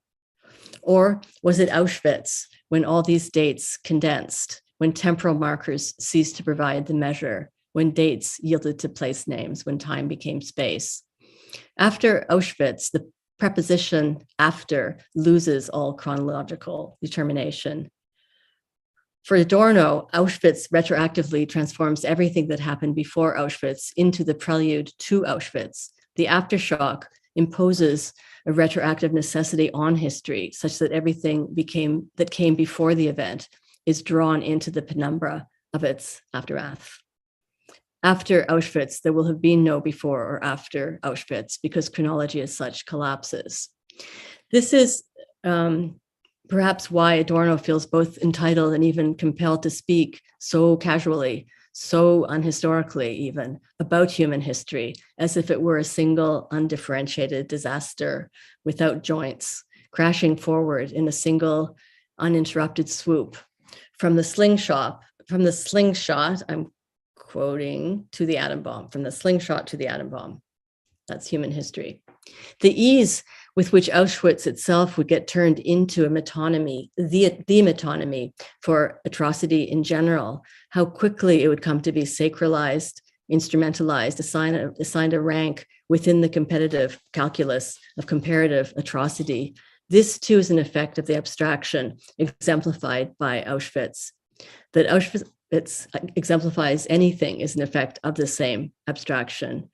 Or was it Auschwitz, when all these dates condensed, when temporal markers ceased to provide the measure, when dates yielded to place names, when time became space? After Auschwitz, the preposition after loses all chronological determination. For Adorno, Auschwitz retroactively transforms everything that happened before Auschwitz into the prelude to Auschwitz. The aftershock imposes a retroactive necessity on history, such that everything that came before the event is drawn into the penumbra of its aftermath. After Auschwitz, there will have been no before or after Auschwitz, because chronology as such collapses. This is perhaps why Adorno feels both entitled and even compelled to speak so casually, so unhistorically even, about human history, as if it were a single undifferentiated disaster without joints, crashing forward in a single uninterrupted swoop. From the slingshot, I'm quoting, to the atom bomb, from the slingshot to the atom bomb. That's human history. The ease with which Auschwitz itself would get turned into a metonymy, the metonymy for atrocity in general, how quickly it would come to be sacralized, instrumentalized, assigned a rank within the competitive calculus of comparative atrocity. This too is an effect of the abstraction exemplified by Auschwitz. That Auschwitz exemplifies anything is an effect of the same abstraction.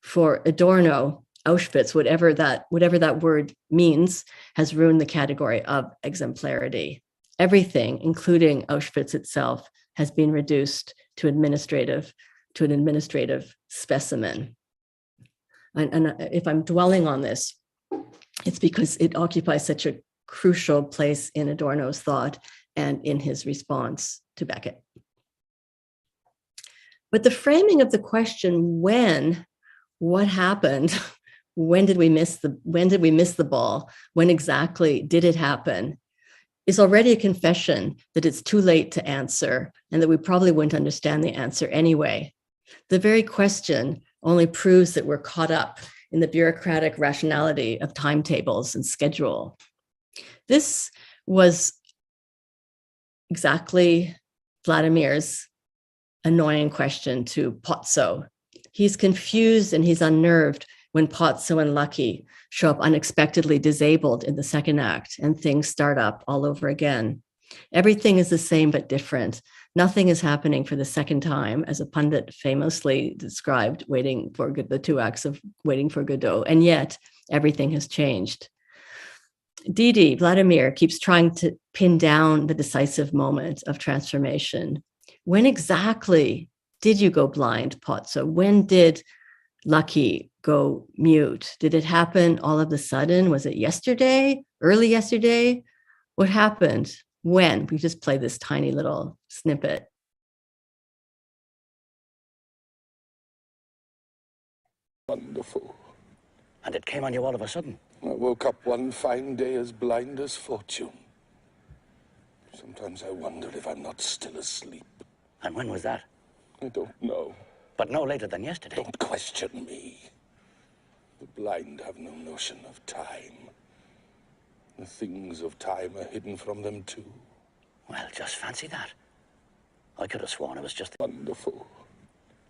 For Adorno, Auschwitz, whatever that word means, has ruined the category of exemplarity. Everything, including Auschwitz itself, has been reduced to an administrative specimen. And if I'm dwelling on this, it's because it occupies such a crucial place in Adorno's thought and in his response to Beckett. But the framing of the question, what happened? When did we miss the ball? When exactly did it happen? Is already a confession that it's too late to answer and that we probably wouldn't understand the answer anyway. The very question only proves that we're caught up in the bureaucratic rationality of timetables and schedule. This was exactly Vladimir's annoying question to Pozzo. He's confused and he's unnerved when Pozzo and Lucky show up unexpectedly disabled in the second act and things start up all over again. Everything is the same but different. Nothing is happening for the second time, as a pundit famously described the 2 acts of Waiting for Godot, and yet everything has changed. Vladimir keeps trying to pin down the decisive moment of transformation. When exactly did you go blind, Pozzo? When did Lucky go mute? Did it happen all of a sudden? Was it yesterday? Early yesterday? What happened? When? We just play this tiny little snippet. Wonderful. And it came on you all of a sudden. I woke up one fine day as blind as fortune. Sometimes I wonder if I'm not still asleep. And when was that? I don't know. But no later than yesterday. Don't question me. The blind have no notion of time. The things of time are hidden from them too. Well, just fancy that. I could have sworn it was just... Wonderful.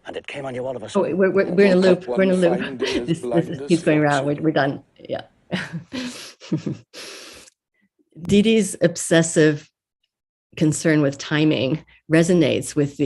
And it came on you all of a Oh, sudden. we're in a loop. Woke We're in a up one loop. fine day as This blind as keeps going around. fortune. We're done. Yeah. Dee Dee's obsessive concern with timing resonates with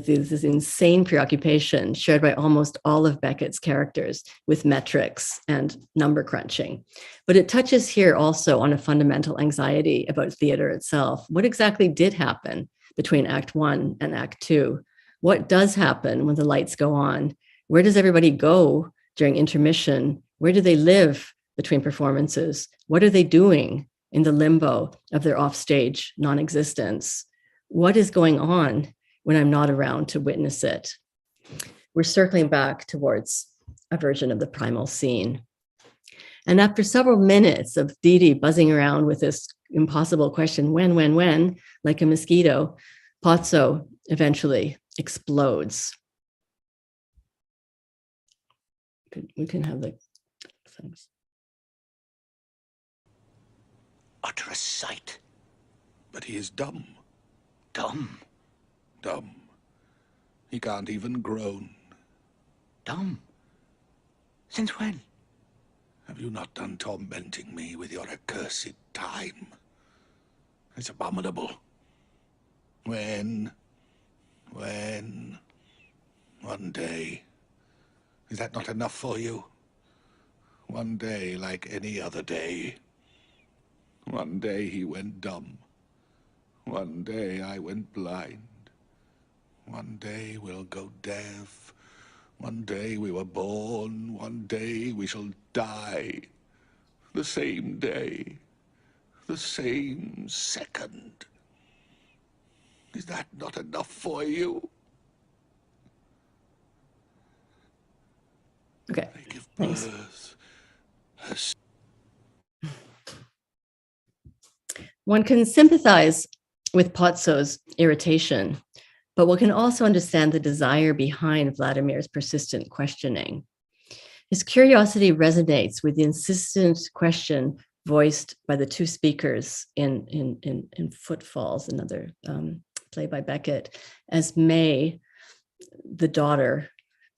this insane preoccupation shared by almost all of Beckett's characters with metrics and number crunching. But it touches here also on a fundamental anxiety about theater itself. What exactly did happen between Act 1 and Act 2? What does happen when the lights go on? Where does everybody go during intermission? Where do they live between performances? What are they doing in the limbo of their offstage non-existence? What is going on when I'm not around to witness it? We're circling back towards a version of the primal scene. And after several minutes of Dee Dee buzzing around with this impossible question, when, like a mosquito, Pozzo eventually explodes. We can have the things. Utter a sight. But he is dumb. Dumb. Dumb. He can't even groan. Dumb. Since when? Have you not done tormenting me with your accursed time? It's abominable. When? One day. Is that not enough for you? One day like any other day. One day he went dumb. One day I went blind. One day we'll go deaf. One day we were born. One day we shall die. The same day. The same second. Is that not enough for you? Okay, I give thanks. birth. One can sympathize with Pozzo's irritation, but one can also understand the desire behind Vladimir's persistent questioning. His curiosity resonates with the insistent question voiced by the two speakers in Footfalls, another play by Beckett, as May, the daughter,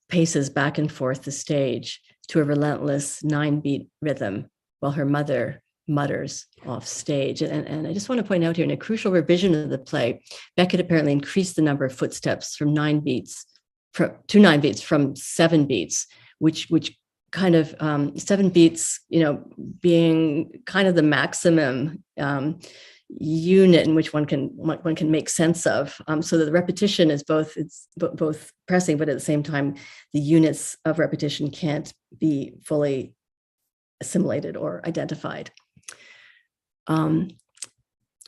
paces back and forth the stage to a relentless 9-beat rhythm while her mother mutters off stage. And I just want to point out here, in a crucial revision of the play, Beckett apparently increased the number of footsteps from 9 beats from 7 beats, which kind of 7 beats, being kind of the maximum unit in which one can make sense of, so that the repetition is both pressing, but at the same time, the units of repetition can't be fully assimilated or identified.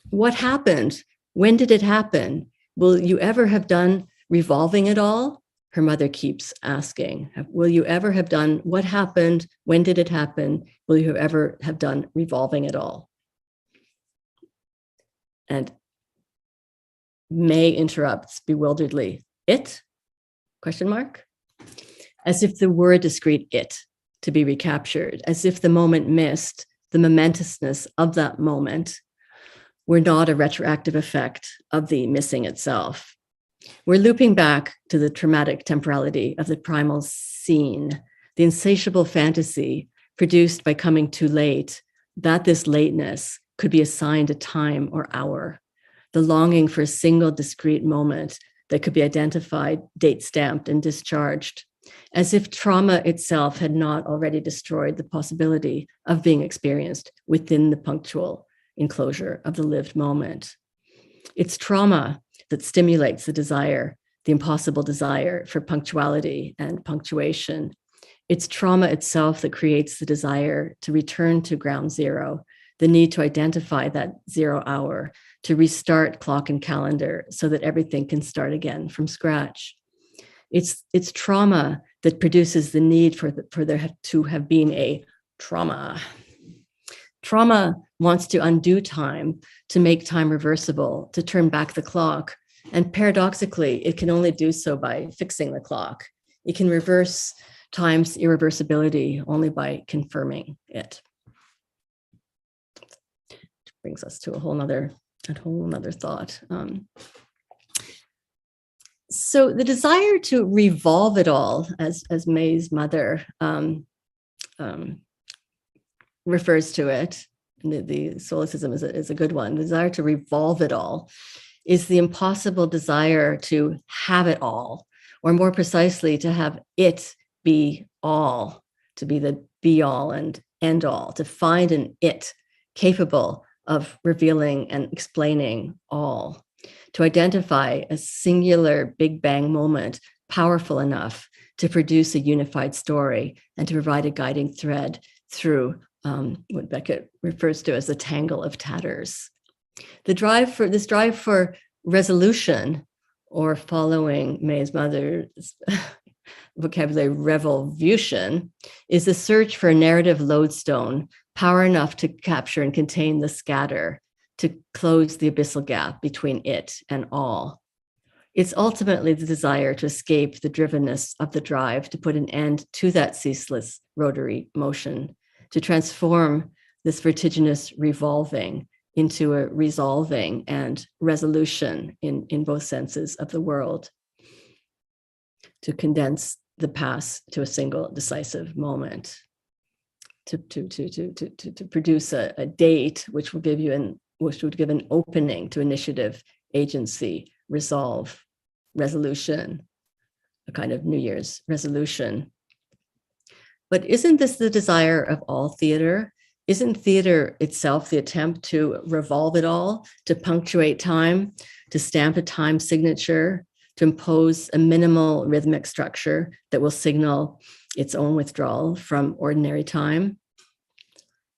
What happened? When did it happen? Will you ever have done revolving at all? Her mother keeps asking. Will you ever have done what happened? When did it happen? Will you ever have done revolving at all? And May interrupts bewilderedly. It? Question mark? As if there were a discrete it to be recaptured, as if the moment missed, the momentousness of that moment, were not a retroactive effect of the missing itself. We're looping back to the traumatic temporality of the primal scene, the insatiable fantasy produced by coming too late, that this lateness could be assigned a time or hour, the longing for a single discrete moment that could be identified, date-stamped, and discharged, as if trauma itself had not already destroyed the possibility of being experienced within the punctual enclosure of the lived moment. It's trauma that stimulates the desire, the impossible desire for punctuality and punctuation. It's trauma itself that creates the desire to return to ground zero, the need to identify that 0 hour, to restart clock and calendar so that everything can start again from scratch. It's trauma that produces the need for there to have been a trauma. Trauma wants to undo time, to make time reversible, to turn back the clock. And paradoxically, it can only do so by fixing the clock. It can reverse time's irreversibility only by confirming it. Which brings us to a whole nother thought. So the desire to revolve it all, as May's mother refers to it, the Solecism is a good one. The desire to revolve it all is the impossible desire to have it all, or more precisely, to have it be all, to be the be all and end all, to find an it capable of revealing and explaining all, to identify a singular Big Bang moment powerful enough to produce a unified story and to provide a guiding thread through what Beckett refers to as the tangle of tatters. This drive for resolution, or following May's mother's vocabulary, revolution, is the search for a narrative lodestone, power enough to capture and contain the scatter, to close the abyssal gap between it and all. It's ultimately the desire to escape the drivenness of the drive, to put an end to that ceaseless rotary motion, to transform this vertiginous revolving into a resolving and resolution in both senses of the world, to condense the past to a single decisive moment, to produce a date which would give an opening to initiative, agency, resolve, resolution, a kind of New Year's resolution. But isn't this the desire of all theater? Isn't theater itself the attempt to revolve it all, to punctuate time, to stamp a time signature, to impose a minimal rhythmic structure that will signal its own withdrawal from ordinary time?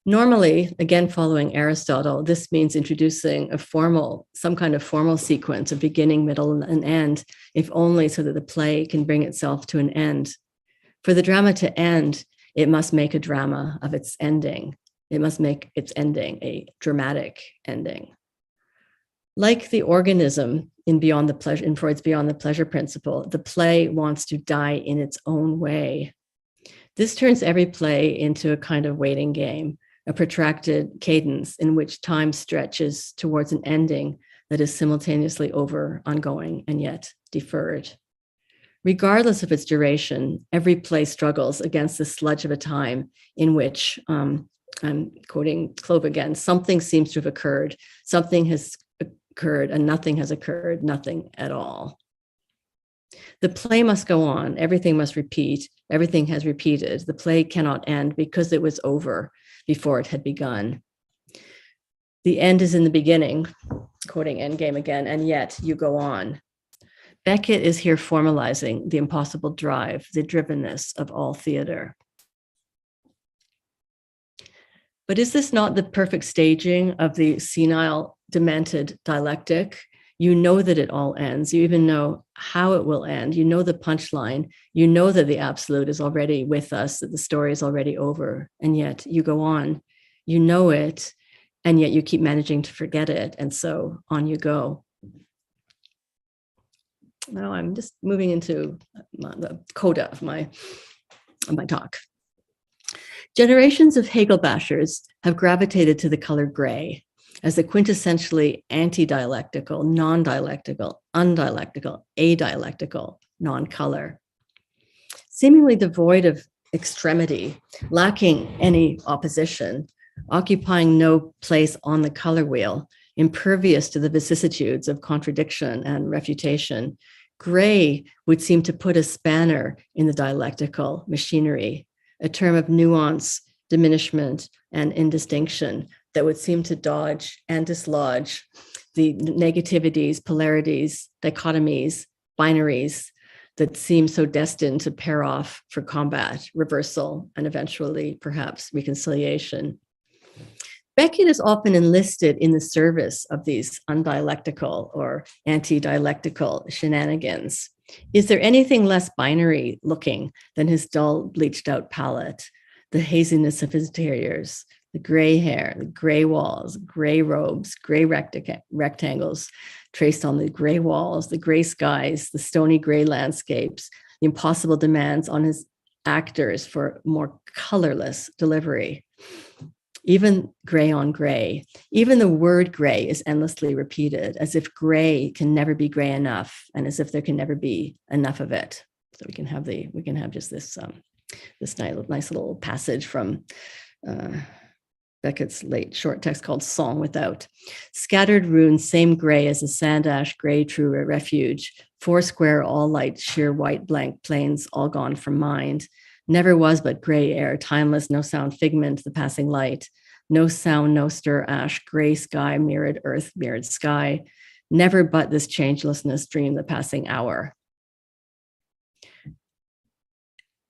Normally, again, following Aristotle, this means introducing some kind of formal sequence of beginning, middle, and end, if only so that the play can bring itself to an end. For the drama to end, it must make a drama of its ending. It must make its ending a dramatic ending. Like the organism in Freud's Beyond the Pleasure Principle, the play wants to die in its own way. This turns every play into a kind of waiting game, a protracted cadence in which time stretches towards an ending that is simultaneously ongoing, and yet deferred. Regardless of its duration, every play struggles against the sludge of a time in which, I'm quoting Clove again, something seems to have occurred, something has occurred, and nothing has occurred, nothing at all. The play must go on, everything must repeat, everything has repeated. The play cannot end because it was over before it had begun. The end is in the beginning, quoting Endgame again, and yet you go on. Beckett is here formalizing the impossible drive, the drivenness of all theater. But is this not the perfect staging of the senile, demented dialectic? You know that it all ends. You even know how it will end. You know the punchline. You know that the absolute is already with us, that the story is already over, and yet you go on. You know it, and yet you keep managing to forget it, and so on you go. Now I'm just moving into the coda of my talk. Generations of Hegel bashers have gravitated to the color gray as the quintessentially anti-dialectical, non-dialectical, undialectical, adialectical non-color. Seemingly devoid of extremity, lacking any opposition, occupying no place on the color wheel, impervious to the vicissitudes of contradiction and refutation, gray would seem to put a spanner in the dialectical machinery, a term of nuance, diminishment, and indistinction that would seem to dodge and dislodge the negativities, polarities, dichotomies, binaries that seem so destined to pair off for combat, reversal, and eventually perhaps reconciliation. Beckett is often enlisted in the service of these undialectical or anti-dialectical shenanigans. Is there anything less binary looking than his dull, bleached out palette, the haziness of his interiors, the gray hair, the gray walls, gray robes, gray rectangles traced on the gray walls, the gray skies, the stony gray landscapes, the impossible demands on his actors for more colorless delivery? Even gray on gray, even the word gray is endlessly repeated, as if gray can never be gray enough, and as if there can never be enough of it. So we can have just this nice little passage from Beckett's late short text called Song Without. Scattered runes, same gray as a sand ash gray true refuge, four square all light sheer white blank plains all gone from mind. Never was but gray air, timeless, no sound figment, the passing light. No sound, no stir, ash, gray sky, mirrored earth, mirrored sky. Never but this changelessness dream the passing hour.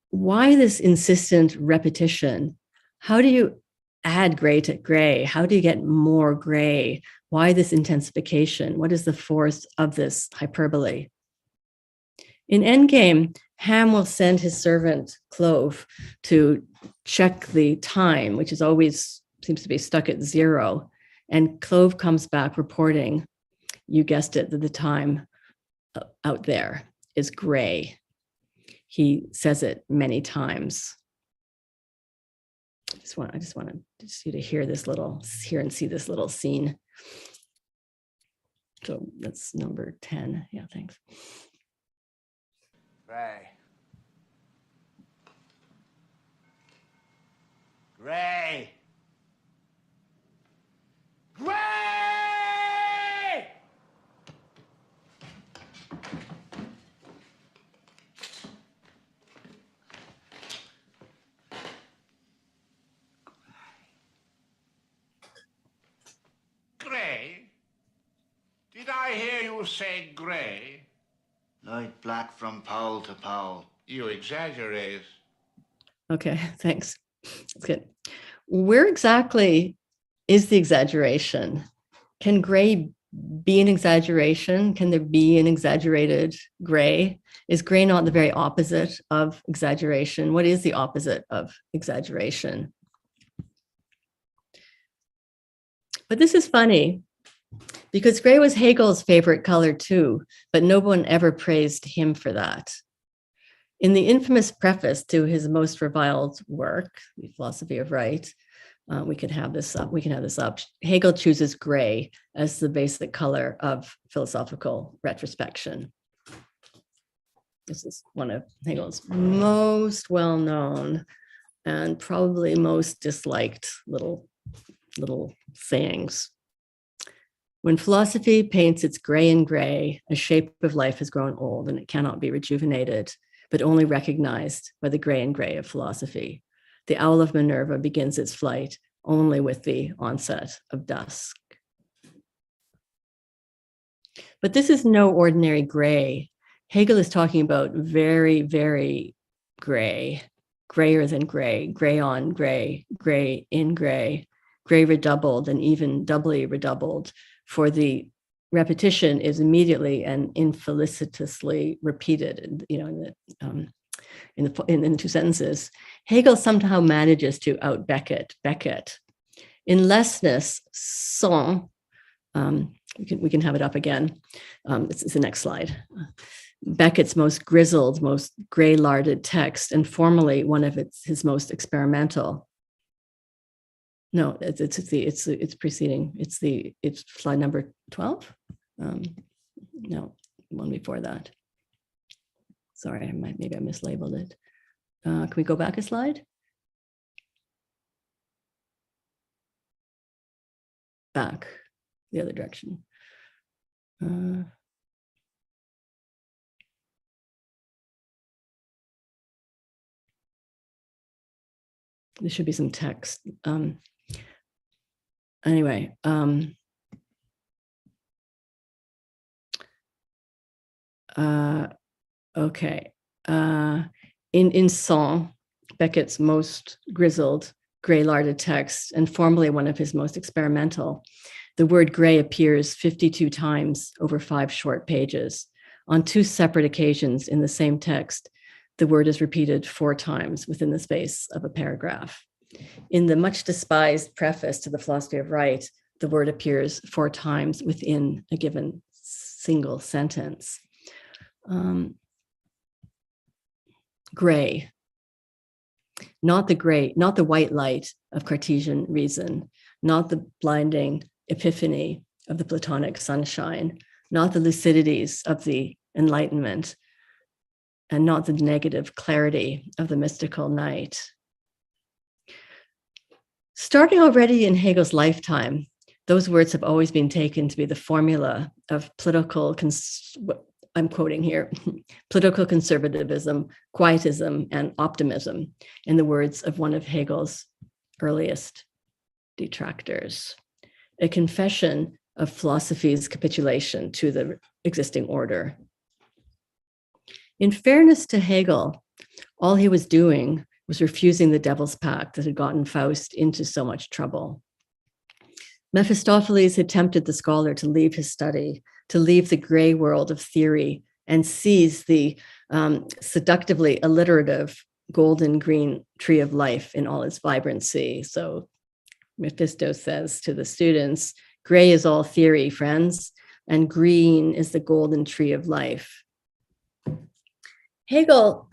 Why this insistent repetition? How do you add gray to gray? How do you get more gray? Why this intensification? What is the force of this hyperbole? In Endgame, Ham will send his servant Clove to check the time, which is always seems to be stuck at 0. And Clove comes back reporting, you guessed it, that the time out there is gray. He says it many times. I just want you to hear and see this little scene. So that's number 10. Yeah, thanks. Gray. Gray. Gray! Gray? Did I hear you say gray? Light black from pole to pole. You exaggerate. Okay, thanks. That's good. Where exactly is the exaggeration? Can gray be an exaggeration? Can there be an exaggerated gray? Is gray not the very opposite of exaggeration? What is the opposite of exaggeration? But this is funny because gray was Hegel's favorite color too, but no one ever praised him for that. In the infamous preface to his most reviled work, The Philosophy of Right, we can have this up. Hegel chooses gray as the basic color of philosophical retrospection. This is one of Hegel's most well-known and probably most disliked little sayings. When philosophy paints its gray and gray, a shape of life has grown old and it cannot be rejuvenated, but only recognized by the gray and gray of philosophy. The owl of Minerva begins its flight only with the onset of dusk. But this is no ordinary gray. Hegel is talking about very, very gray, grayer than gray, gray on gray, gray in gray, gray redoubled and even doubly redoubled, for the repetition is immediately and infelicitously repeated, in the two sentences. Hegel somehow manages to out Beckett. In lessness, sans, we can have it up again. It's the next slide. Beckett's most grizzled, most gray-larded text, and formally one of his most experimental. No, it's preceding. It's slide number 12. No, one before that. Sorry, maybe I mislabeled it. Can we go back a slide? Back, the other direction. There should be some text. Anyway, okay. In Song, Beckett's most grizzled, gray-larded text, and formerly one of his most experimental, the word gray appears 52 times over 5 short pages. On 2 separate occasions in the same text, the word is repeated 4 times within the space of a paragraph. In the much despised preface to the Philosophy of Right, the word appears 4 times within a given single sentence. Gray, not the white light of Cartesian reason, not the blinding epiphany of the Platonic sunshine, not the lucidities of the Enlightenment, and not the negative clarity of the mystical night. Starting already in Hegel's lifetime, those words have always been taken to be the formula of political, I'm quoting here, political conservatism, quietism, and optimism, in the words of one of Hegel's earliest detractors. A confession of philosophy's capitulation to the existing order. In fairness to Hegel, all he was doing was refusing the devil's pact that had gotten Faust into so much trouble. Mephistopheles had tempted the scholar to leave his study, to leave the gray world of theory and seize the seductively alliterative golden green tree of life in all its vibrancy. So Mephisto says to the students, gray is all theory, friends, and green is the golden tree of life. Hegel,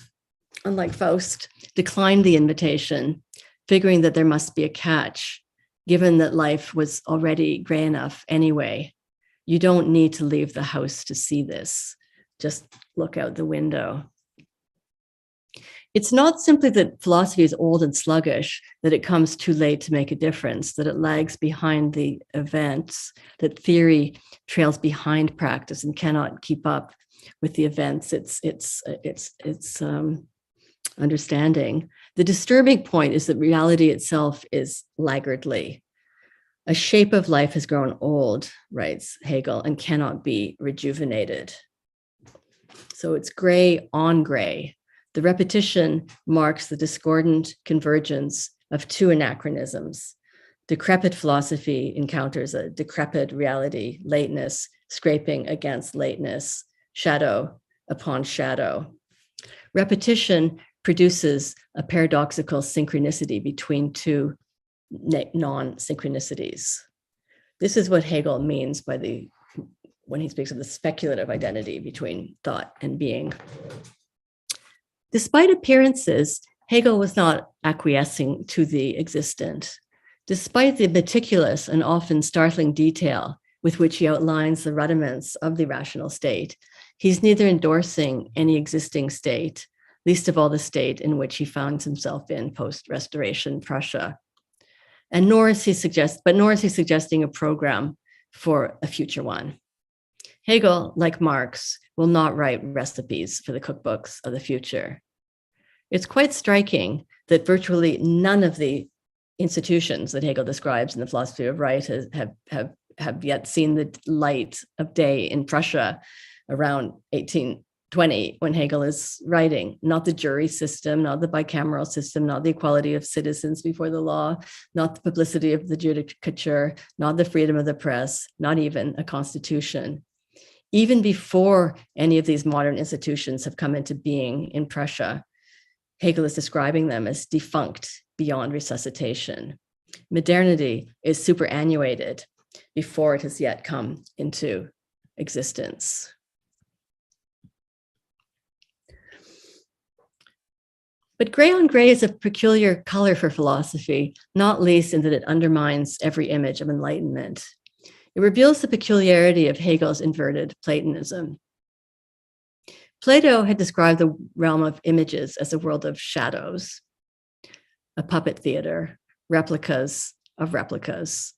unlike Faust, declined the invitation, figuring that there must be a catch, given that life was already gray enough anyway. You don't need to leave the house to see this. Just look out the window. It's not simply that philosophy is old and sluggish, that it comes too late to make a difference, that it lags behind the events, that theory trails behind practice and cannot keep up with the events it's understanding. The disturbing point is that reality itself is laggardly. A shape of life has grown old, writes Hegel, and cannot be rejuvenated. So it's gray on gray. The repetition marks the discordant convergence of 2 anachronisms. Decrepit philosophy encounters a decrepit reality, lateness scraping against lateness, shadow upon shadow. Repetition produces a paradoxical synchronicity between 2 non-synchronicities. This is what Hegel means by when he speaks of the speculative identity between thought and being. Despite appearances, Hegel was not acquiescing to the existent. Despite the meticulous and often startling detail with which he outlines the rudiments of the rational state, he's neither endorsing any existing state, least of all the state in which he found himself in post-Restoration Prussia. And nor is he suggesting a program for a future one. Hegel, like Marx, will not write recipes for the cookbooks of the future. It's quite striking that virtually none of the institutions that Hegel describes in the Philosophy of Right have yet seen the light of day in Prussia around 1820 when Hegel is writing. Not the jury system, not the bicameral system, not the equality of citizens before the law, not the publicity of the judicature, not the freedom of the press, not even a constitution. Even before any of these modern institutions have come into being in Prussia, Hegel is describing them as defunct beyond resuscitation. Modernity is superannuated before it has yet come into existence. But gray on gray is a peculiar color for philosophy, not least in that it undermines every image of enlightenment. It reveals the peculiarity of Hegel's inverted Platonism. Plato had described the realm of images as a world of shadows, a puppet theater, replicas of replicas,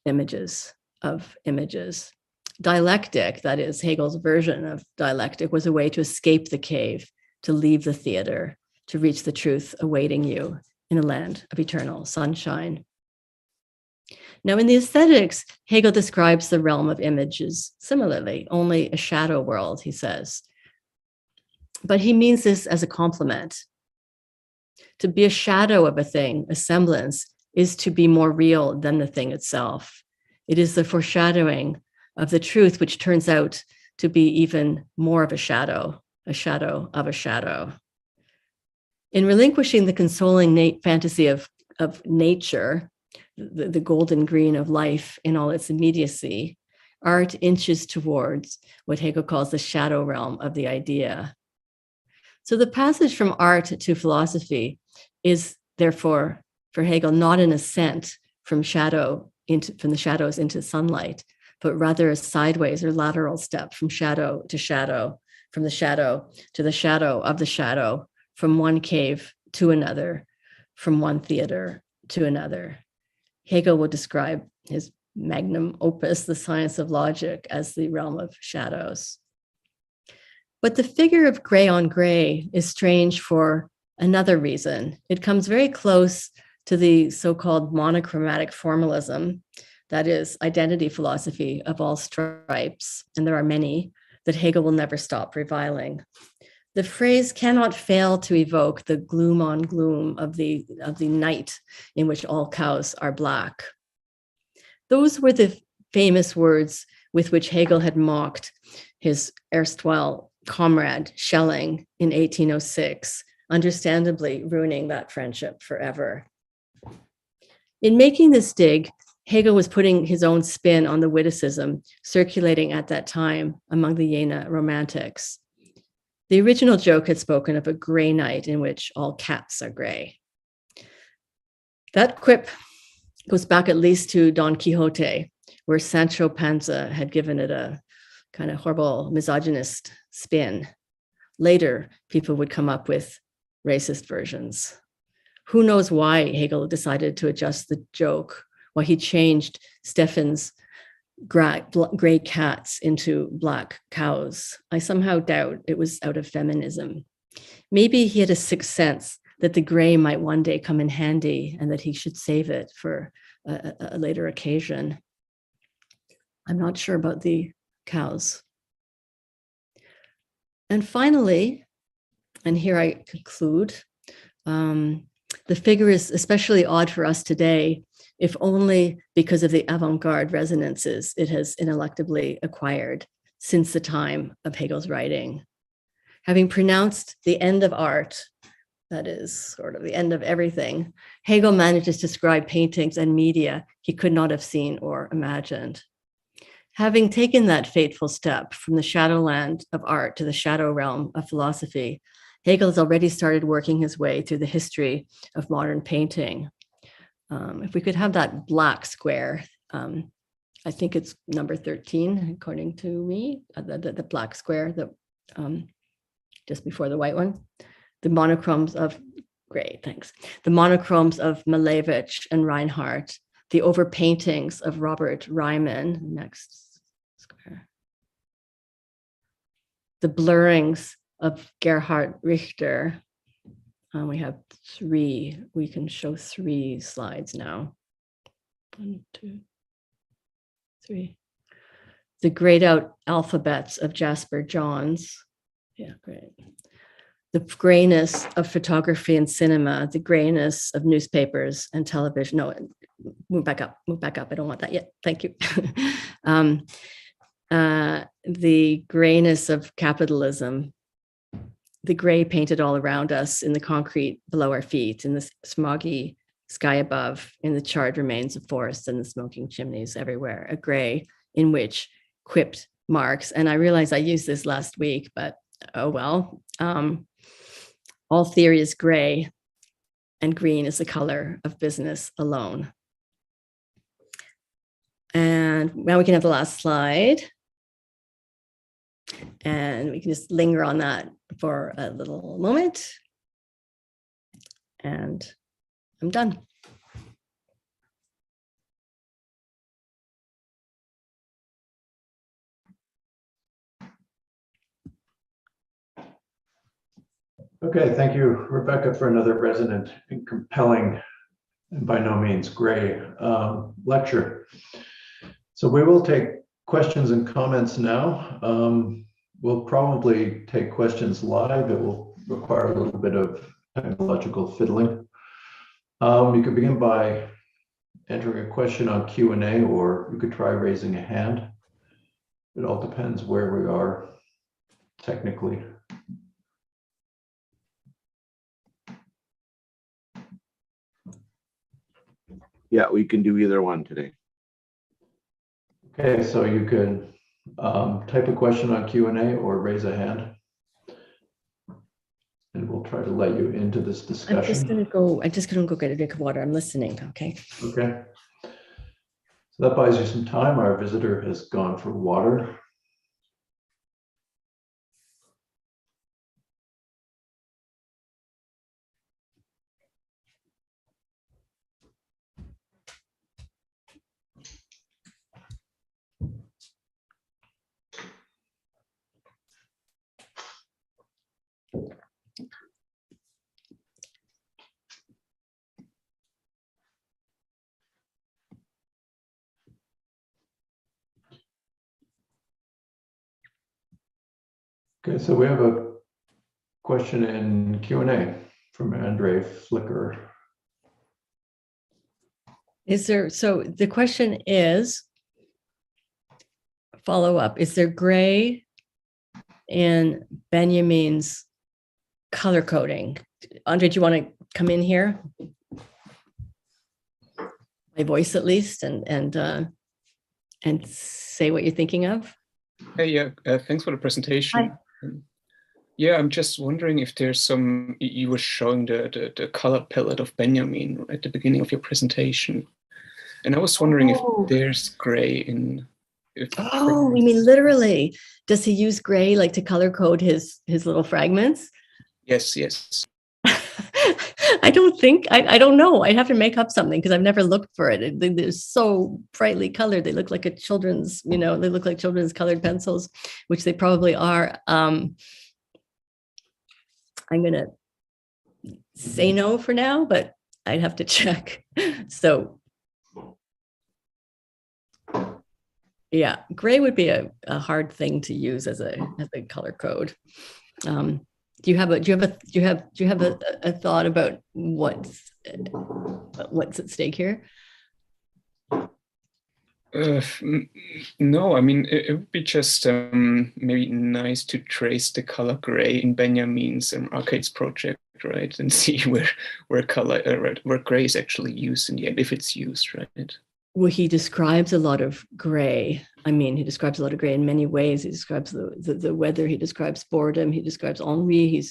images of images. Dialectic, that is Hegel's version of dialectic, was a way to escape the cave, to leave the theater, to reach the truth awaiting you in a land of eternal sunshine. Now, in the aesthetics, Hegel describes the realm of images similarly, only a shadow world, he says. But he means this as a compliment. To be a shadow of a thing, a semblance, is to be more real than the thing itself. It is the foreshadowing of the truth which turns out to be even more of a shadow of a shadow. In relinquishing the consoling fantasy of nature, the golden green of life in all its immediacy, art inches towards what Hegel calls the shadow realm of the idea. So the passage from art to philosophy is therefore, for Hegel, not an ascent from the shadows into sunlight, but rather a sideways or lateral step from shadow to shadow, from the shadow to the shadow of the shadow, from one cave to another, from one theater to another. Hegel would describe his magnum opus, the science of logic, as the realm of shadows. But the figure of gray on gray is strange for another reason. It comes very close to the so-called monochromatic formalism, that is, identity philosophy of all stripes, and there are many, that Hegel will never stop reviling. The phrase cannot fail to evoke the gloom on gloom of the night in which all cows are black. Those were the famous words with which Hegel had mocked his erstwhile comrade Schelling in 1806, understandably ruining that friendship forever. In making this dig, Hegel was putting his own spin on the witticism circulating at that time among the Jena romantics. The original joke had spoken of a gray night in which all cats are gray. That quip goes back at least to Don Quixote, where Sancho Panza had given it a kind of horrible misogynist spin. Later, people would come up with racist versions. Who knows why Hegel decided to adjust the joke, why he changed Stefan's gray cats into black cows. I somehow doubt it was out of feminism. Maybe he had a sixth sense that the gray might one day come in handy and that he should save it for a later occasion. I'm not sure about the cows. And finally, and here I conclude, the figure is especially odd for us today, if only because of the avant-garde resonances it has ineluctably acquired since the time of Hegel's writing. Having pronounced the end of art, that is sort of the end of everything, Hegel manages to describe paintings and media he could not have seen or imagined. Having taken that fateful step from the shadowland of art to the shadow realm of philosophy, Hegel has already started working his way through the history of modern painting. If we could have that black square, I think it's number 13, according to me, the black square that just before the white one, the monochromes of, great, thanks. The monochromes of Malevich and Reinhardt, the overpaintings of Robert Ryman, next square. The blurrings of Gerhard Richter. We have three, we can show 3 slides now. 1, 2, 3. The grayed out alphabets of Jasper Johns. Yeah, great. The grayness of photography and cinema, the grayness of newspapers and television. No, move back up. I don't want that yet. Thank you. The grayness of capitalism, the gray painted all around us in the concrete below our feet, in the smoggy sky above, in the charred remains of forests and the smoking chimneys everywhere, a gray in which quipped Marx. And I realized I used this last week, but oh well. All theory is gray, and green is the color of business alone. And now we can have the last slide. And we can just linger on that for a little moment. And I'm done. Okay, thank you, Rebecca, for another resonant and compelling, and by no means gray lecture. So we will take questions and comments now. We'll probably take questions live. It will require a little bit of technological fiddling. You could begin by entering a question on Q&A, or you could try raising a hand. it all depends where we are technically. Yeah, we can do either one today. Okay, so you could type a question on Q&A or raise a hand. And we'll try to let you into this discussion. I'm just gonna go get a drink of water. I'm listening, okay? Okay. So that buys you some time. Our visitor has gone for water. Okay, so we have a question in Q&A from Andre Flicker. So the question is, follow up, is there gray in Benjamin's color coding? Andre, do you want to come in here? My voice at least, and say what you're thinking of. Hey, yeah, thanks for the presentation. Yeah, I'm just wondering if there's some, you were showing the color palette of Benjamin at the beginning of your presentation. And I was wondering if there's gray in. Oh, you mean literally? Does he use gray like to color code his little fragments? Yes, yes. I don't know. I'd have to make up something because I've never looked for it. They're so brightly colored. They look like a children's, they look like children's colored pencils, which they probably are. I'm going to say no for now, but I'd have to check. So yeah, gray would be a hard thing to use as a color code. Do you have a thought about what's at stake here? No, I mean, it would be just maybe nice to trace the color gray in Benjamin's Arcades project, right? And see where gray is actually used in the end, if it's used, right? Well, he describes a lot of gray. I mean, he describes a lot of gray in many ways. He describes the weather. He describes boredom. He describes ennui.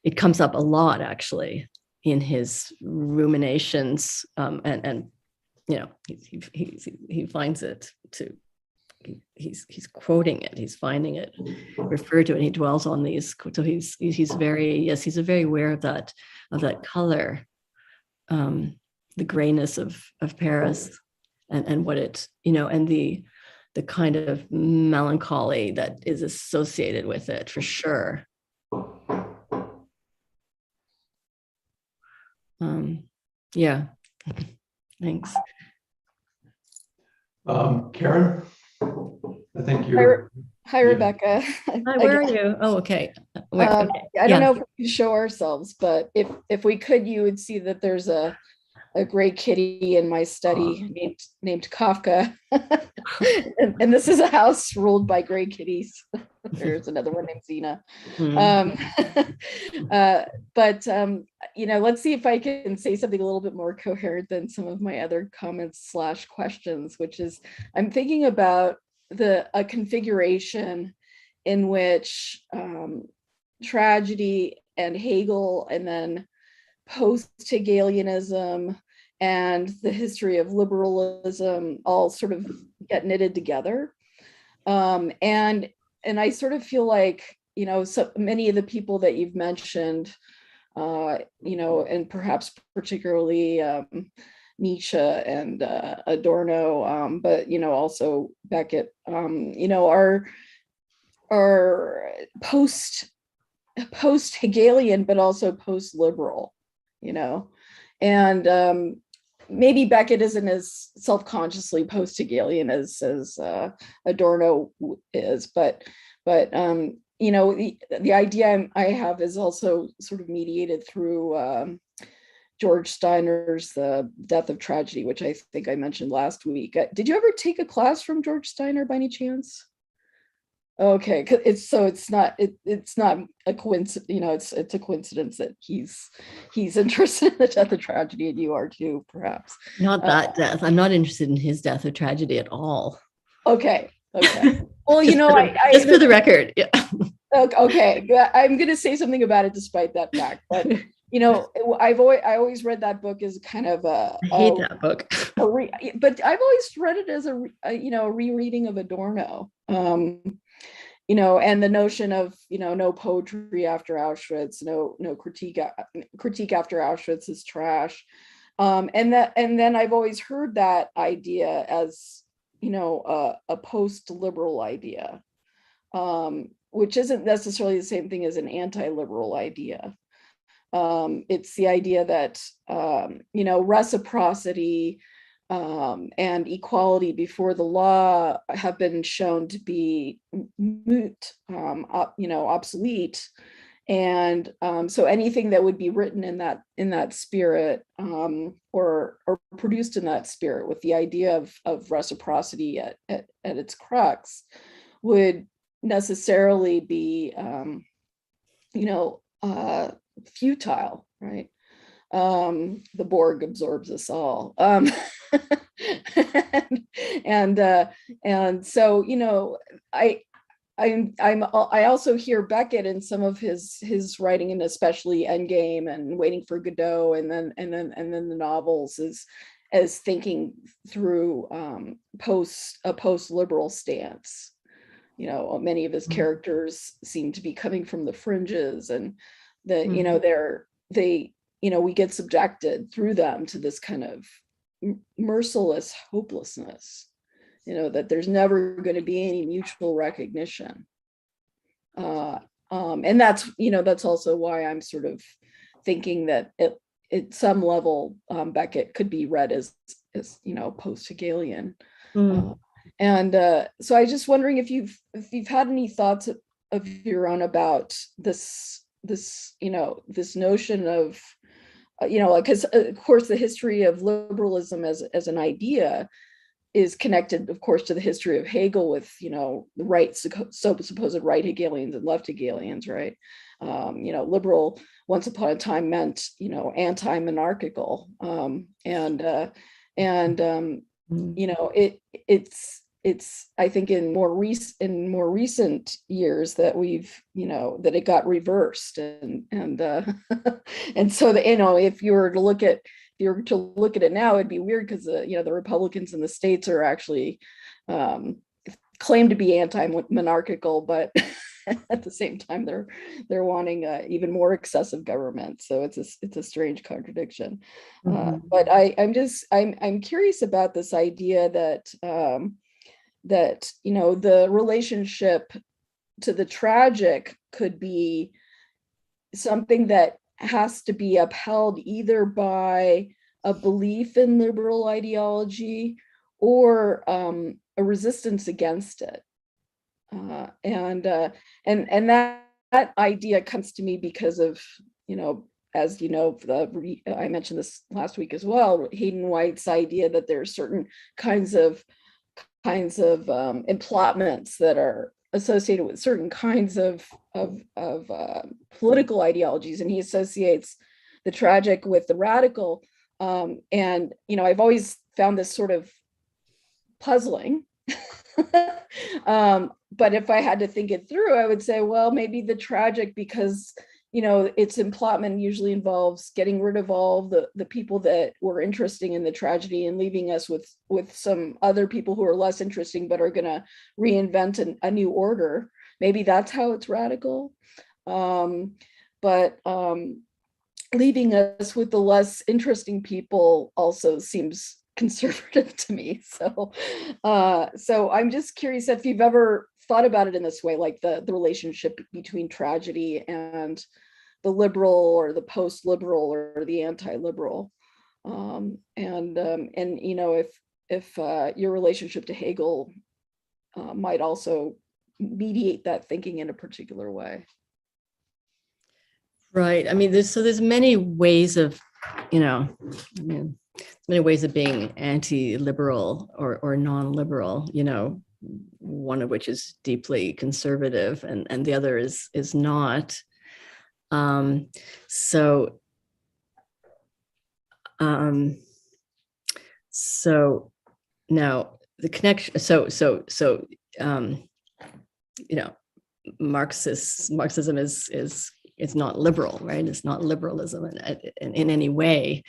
It comes up a lot actually in his ruminations, and he finds it to. He's quoting it. He's finding it, referred to it. And he dwells on these. So he's very aware of that color, the grayness of Paris, and what it and the kind of melancholy that is associated with it for sure. Yeah. Thanks. Karen, I think you're. Hi, Rebecca. Hi, where are you? Oh, okay. Okay. I don't know if we can show ourselves, but if we could, you would see that there's a gray kitty in my study named Kafka. and this is a house ruled by gray kitties. There's another one named Zena. Let's see if I can say something a little bit more coherent than some of my other comments / questions, which is I'm thinking about a configuration in which tragedy and Hegel and then post-Hegelianism and the history of liberalism all sort of get knitted together. And I sort of feel like, so many of the people that you've mentioned, and perhaps particularly Nietzsche and Adorno, but also Beckett, are post-Hegelian, but also post-liberal, and maybe Beckett isn't as self-consciously post-Hegelian as Adorno is, but the idea I have is also sort of mediated through George Steiner's The Death of Tragedy, which I think I mentioned last week. Did you ever take a class from George Steiner by any chance? Okay, it's not a coincidence, it's a coincidence that he's interested in The Death of Tragedy, and you are too, perhaps. Not that death. I'm not interested in his Death of Tragedy at all. Okay. Well, just for the record, yeah. Okay, I'm going to say something about it despite that fact, but I always read that book as kind of I hate that book. But I've always read it as a rereading of Adorno. And the notion of, no poetry after Auschwitz, no critique after Auschwitz is trash. And then I've always heard that idea as, a post-liberal idea, which isn't necessarily the same thing as an anti-liberal idea. It's the idea that, reciprocity and equality before the law have been shown to be moot, obsolete, and so anything that would be written in that spirit, or produced in that spirit, with the idea of reciprocity at its crux, would necessarily be, futile, right? The Borg absorbs us all. And so, I also hear Beckett in some of his writing, and especially Endgame and Waiting for Godot, and then the novels, as thinking through a post-liberal stance. Many of his characters seem to be coming from the fringes, and we get subjected through them to this kind of merciless hopelessness, that there's never going to be any mutual recognition. And that's also why I'm sort of thinking that at some level, Beckett could be read as post-Hegelian. And so I just wondering if you've had any thoughts of your own about this notion of, because of course the history of liberalism as an idea is connected, of course, to the history of Hegel with, the supposed right Hegelians and left Hegelians, right? Liberal once upon a time meant, anti-monarchical, it's I think in more recent years that we've that it got reversed, and and so if you were to look at it now, it'd be weird, because the Republicans in the States are actually claim to be anti-monarchical, but at the same time they're wanting even more excessive government. So it's a strange contradiction. But I'm curious about this idea that the relationship to the tragic could be something that has to be upheld either by a belief in liberal ideology or a resistance against it. And that idea comes to me because of, as I mentioned this last week as well, Hayden White's idea that there are certain kinds of emplotments that are associated with certain kinds of political ideologies, and he associates the tragic with the radical. And I've always found this sort of puzzling. But if I had to think it through, I would say, well, maybe the tragic, because its emplotment usually involves getting rid of all the people that were interesting in the tragedy and leaving us with some other people who are less interesting but are going to reinvent a new order. Maybe that's how it's radical. But leaving us with the less interesting people also seems conservative to me. So I'm just curious if you've ever thought about it in this way, like the relationship between tragedy and the liberal or the post-liberal or the anti-liberal, and if your relationship to Hegel might also mediate that thinking in a particular way. Right. I mean, there's many ways of you know, I mean, many ways of being anti-liberal or non-liberal, you know, one of which is deeply conservative and the other is not. So now the connection, you know, Marxism is not liberal, right? It's not liberalism in any way.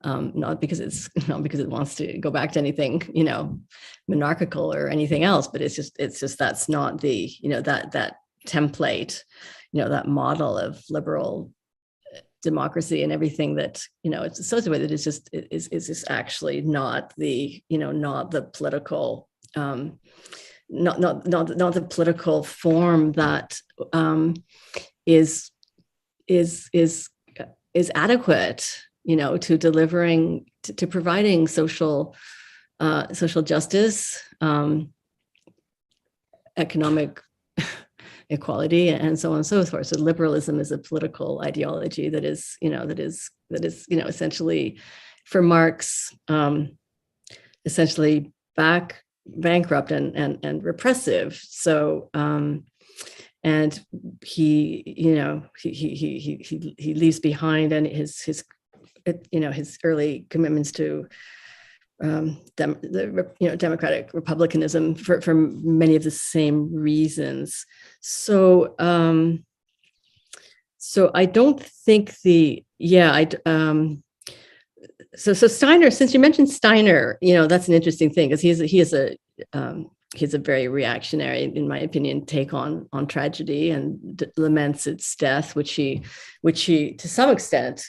Not because it wants to go back to anything, you know, monarchical or anything else, but it's just that's not the, you know, that template, you know, that model of liberal democracy and everything that, you know, it's associated with it is just actually not the, you know, not the political not the political form that is adequate, you know, to delivering to providing social justice, economic equality, and so on and so forth. So liberalism is a political ideology that is essentially, for Marx, essentially bankrupt and repressive. So and he, you know, he leaves behind and his you know, his early commitments to democratic republicanism for many of the same reasons. So so I don't think so Steiner, since you mentioned Steiner, you know, that's an interesting thing because he is a very reactionary, in my opinion, take on tragedy and laments its death, which he to some extent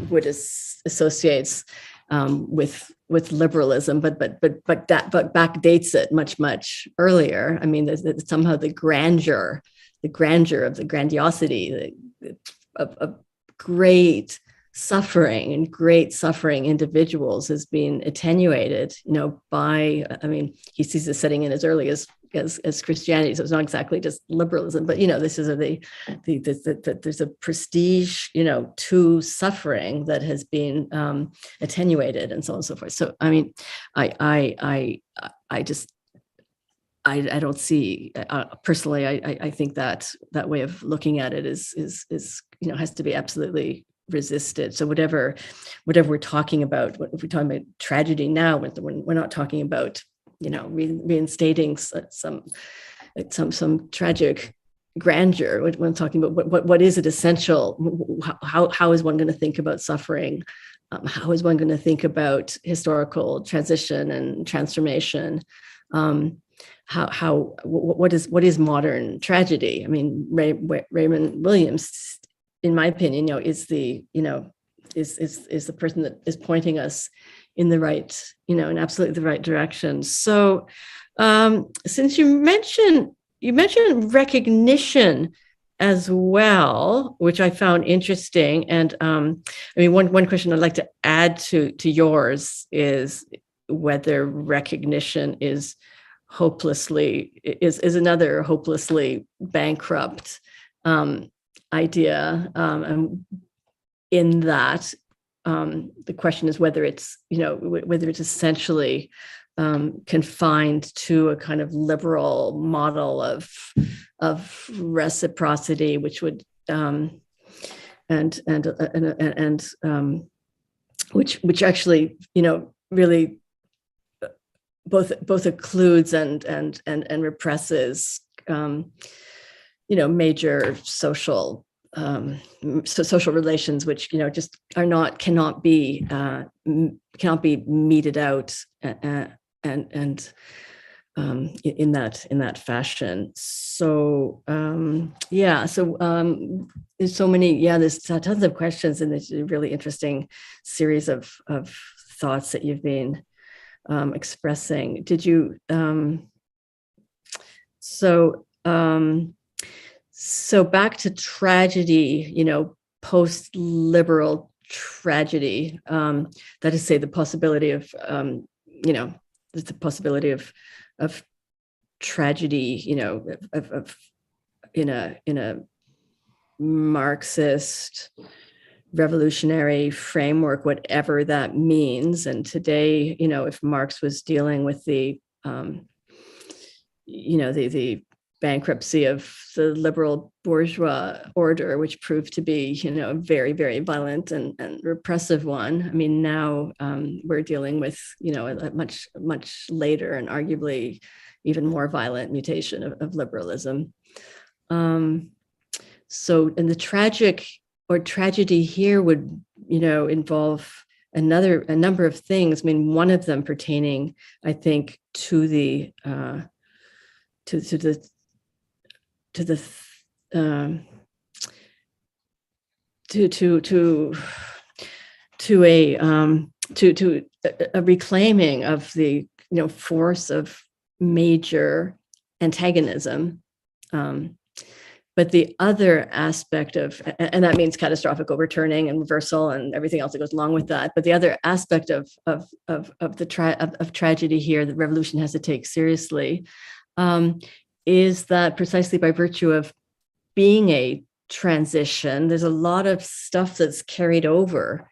would associates with liberalism, but backdates it much earlier. I mean, there's somehow the grandeur of the grandiosity of great suffering individuals has been attenuated, you know, by, I mean, he sees this setting in as early as Christianity. So it's not exactly just liberalism, but, you know, this is there's a prestige, you know, to suffering that has been attenuated and so on and so forth. So, I mean, I don't see, personally, I think that way of looking at it is, you know, has to be absolutely resisted. So whatever we're talking about, if we're talking about tragedy now, we're not talking about, you know, reinstating some tragic grandeur. When talking about what is it essential, how is one going to think about suffering? How is one going to think about historical transition and transformation? What is modern tragedy? I mean, Raymond Williams, in my opinion, you know, is the person that is pointing us in the right, you know, in absolutely the right direction. So, since you mentioned recognition as well, which I found interesting, and I mean, one question I'd like to add to yours is whether recognition is another hopelessly bankrupt idea, and in that the question is whether it's, you know, whether it's essentially confined to a kind of liberal model of reciprocity, which would which actually, you know, really both occludes and represses, you know, major social relations, which, you know, just cannot be meted out and in that fashion. So there's so many, there's tons of questions, and there's a really interesting series of thoughts that you've been expressing. Did you so back to tragedy, you know, post-liberal tragedy, that is to say the possibility of, you know, the possibility of tragedy, you know, in a Marxist revolutionary framework, whatever that means. And today, if Marx was dealing with the bankruptcy of the liberal bourgeois order, which proved to be, a very, very violent and repressive one. I mean, now we're dealing with, a much, much later and arguably even more violent mutation of liberalism. So, and the tragic or tragedy here would, involve a number of things. I mean, one of them pertaining, I think, to the a reclaiming of the force of major antagonism, but the other aspect of, and that means catastrophic overturning and reversal and everything else that goes along with that, but the other aspect of tragedy here that revolution has to take seriously, is that precisely by virtue of being a transition, there's a lot of stuff that's carried over.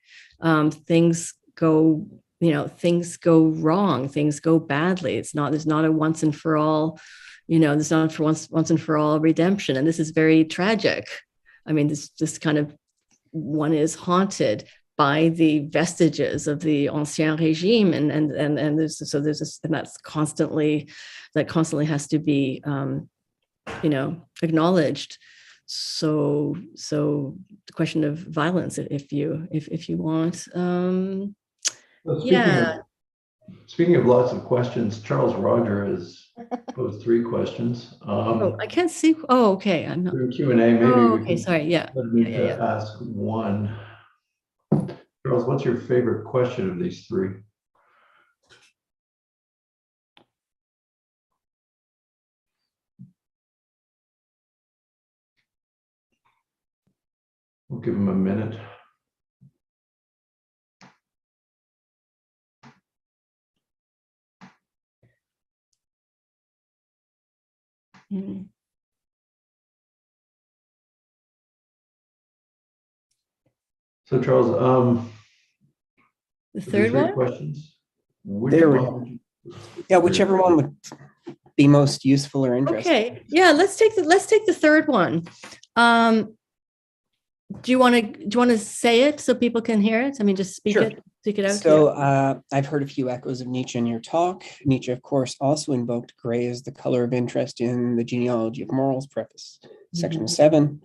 Things go wrong, things go badly. There's not a once and for all, there's not for once and for all redemption. And this is very tragic. I mean, this kind of one is haunted by the vestiges of the ancien regime, and that constantly has to be acknowledged. So the question of violence, if you want, Well, speaking of lots of questions, Charles Roger has posed 3 questions. I can't see. Oh, okay. I'm not. Through Q&A, maybe. Okay, sorry. Yeah. Let me ask one. Charles, what's your favorite question of these 3? We'll give him a minute. Mm-hmm. So Charles, the third one? Questions. There we go. Yeah, whichever one would be most useful or interesting. Okay. Yeah, let's take the third one. Do you want to say it so people can hear it? I mean, just speak it out. So I've heard a few echoes of Nietzsche in your talk. Nietzsche, of course, also invoked gray as the color of interest in the Genealogy of Morals, preface, section 7.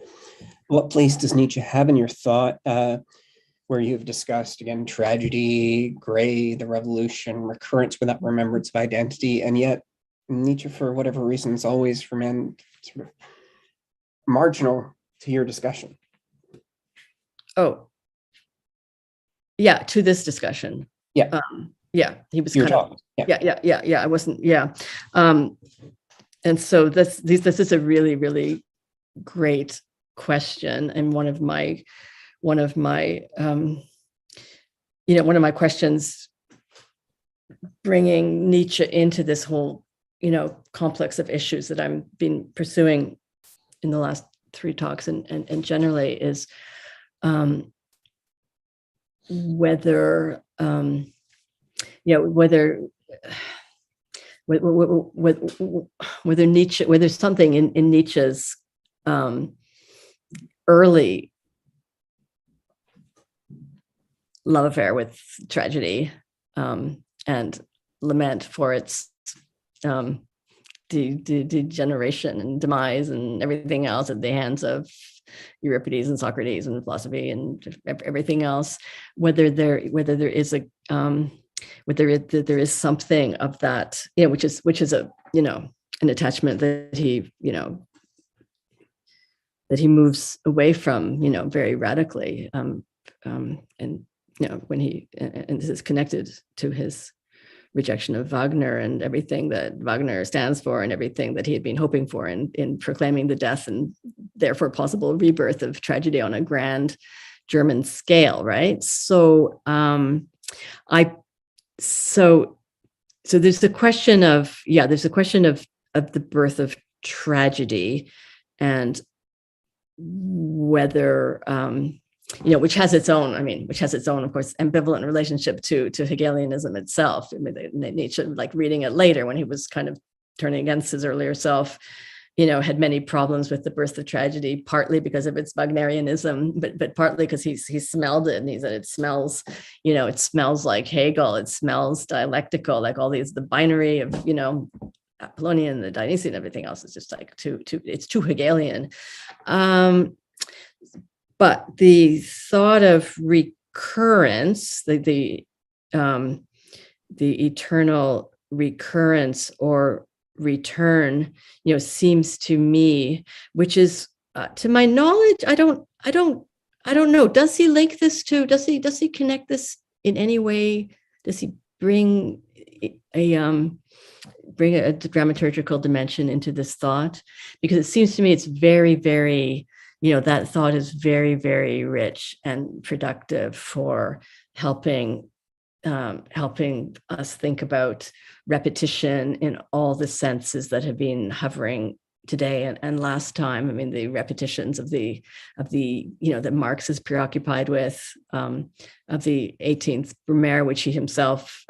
What place does Nietzsche have in your thought, where you have discussed, again, tragedy, gray, the revolution, recurrence without remembrance of identity, and yet Nietzsche, for whatever reason, is always remained sort of marginal to your discussion? Oh, yeah, to this discussion. Yeah. He was your kind talk. of, yeah. I wasn't, and so this is a really, really great question, and one of my questions bringing Nietzsche into this whole complex of issues that I've been pursuing in the last 3 talks and generally is whether Nietzsche, whether something in Nietzsche's early love affair with tragedy and lament for its degeneration and demise and everything else at the hands of Euripides and Socrates and philosophy and everything else, whether there is something of that, which is a an attachment that he moves away from, very radically, and when and this is connected to his rejection of Wagner and everything that Wagner stands for and everything that he had been hoping for in proclaiming the death and therefore possible rebirth of tragedy on a grand German scale, right? So so there's the question of the birth of tragedy and whether which has its own, of course, ambivalent relationship to Hegelianism itself. I mean, Nietzsche, like reading it later when he was kind of turning against his earlier self, had many problems with the birth of tragedy, partly because of its Wagnerianism, but partly because he smelled it, and he said it smells like Hegel, it smells dialectical, like all these, the binary of, Apollonian, the Dionysian, everything else is just like it's too Hegelian. But the thought of recurrence, the eternal recurrence or return, seems to me, which is, to my knowledge, I don't know. Does he link this to? Does he connect this in any way? Does he bring a dramaturgical dimension into this thought? Because it seems to me it's very, very, that thought is very, very rich and productive for helping us think about repetition in all the senses that have been hovering today and last time. I mean, the repetitions of the that Marx is preoccupied with, of the 18th Brumaire, which he himself